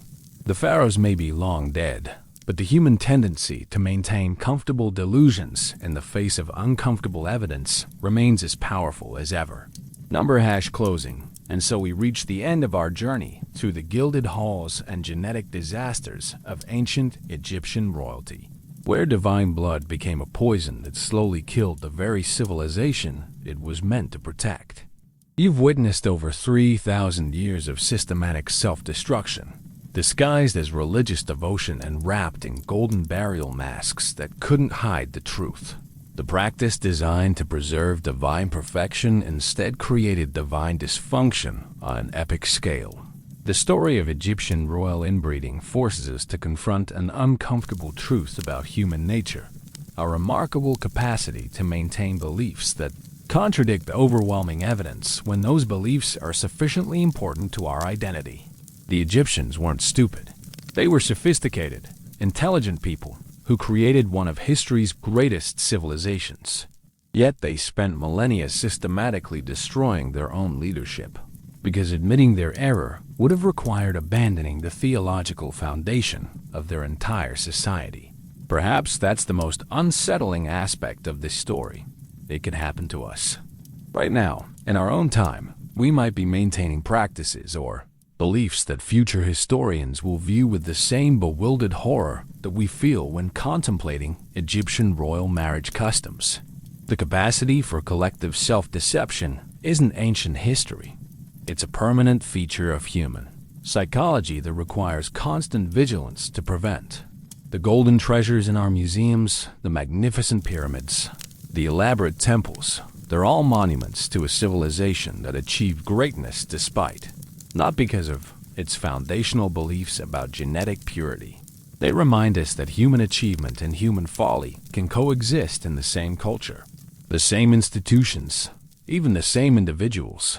The pharaohs may be long dead, but the human tendency to maintain comfortable delusions in the face of uncomfortable evidence remains as powerful as ever. Closing. And so we reach the end of our journey through the gilded halls and genetic disasters of ancient Egyptian royalty, where divine blood became a poison that slowly killed the very civilization it was meant to protect. You've witnessed over 3,000 years of systematic self-destruction, disguised as religious devotion and wrapped in golden burial masks that couldn't hide the truth. The practice designed to preserve divine perfection instead created divine dysfunction on an epic scale. The story of Egyptian royal inbreeding forces us to confront an uncomfortable truth about human nature, our remarkable capacity to maintain beliefs that contradict overwhelming evidence when those beliefs are sufficiently important to our identity. The Egyptians weren't stupid. They were sophisticated, intelligent people who created one of history's greatest civilizations. Yet they spent millennia systematically destroying their own leadership. because admitting their error would have required abandoning the theological foundation of their entire society. Perhaps that's the most unsettling aspect of this story. It could happen to us. Right now, in our own time, we might be maintaining practices or beliefs that future historians will view with the same bewildered horror that we feel when contemplating Egyptian royal marriage customs. The capacity for collective self-deception isn't ancient history. It's a permanent feature of human psychology that requires constant vigilance to prevent. The golden treasures in our museums, the magnificent pyramids, the elaborate temples, they're all monuments to a civilization that achieved greatness despite, not because of its foundational beliefs about genetic purity. They remind us that human achievement and human folly can coexist in the same culture, the same institutions, even the same individuals.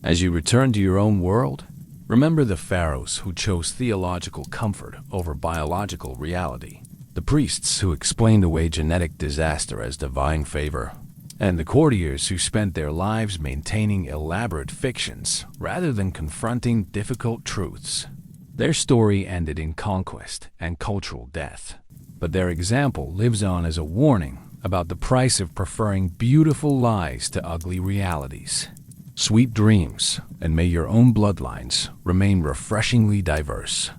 As you return to your own world, remember the pharaohs who chose theological comfort over biological reality, the priests who explained away genetic disaster as divine favor, and the courtiers who spent their lives maintaining elaborate fictions rather than confronting difficult truths. Their story ended in conquest and cultural death, but their example lives on as a warning about the price of preferring beautiful lies to ugly realities. Sweet dreams, and may your own bloodlines remain refreshingly diverse.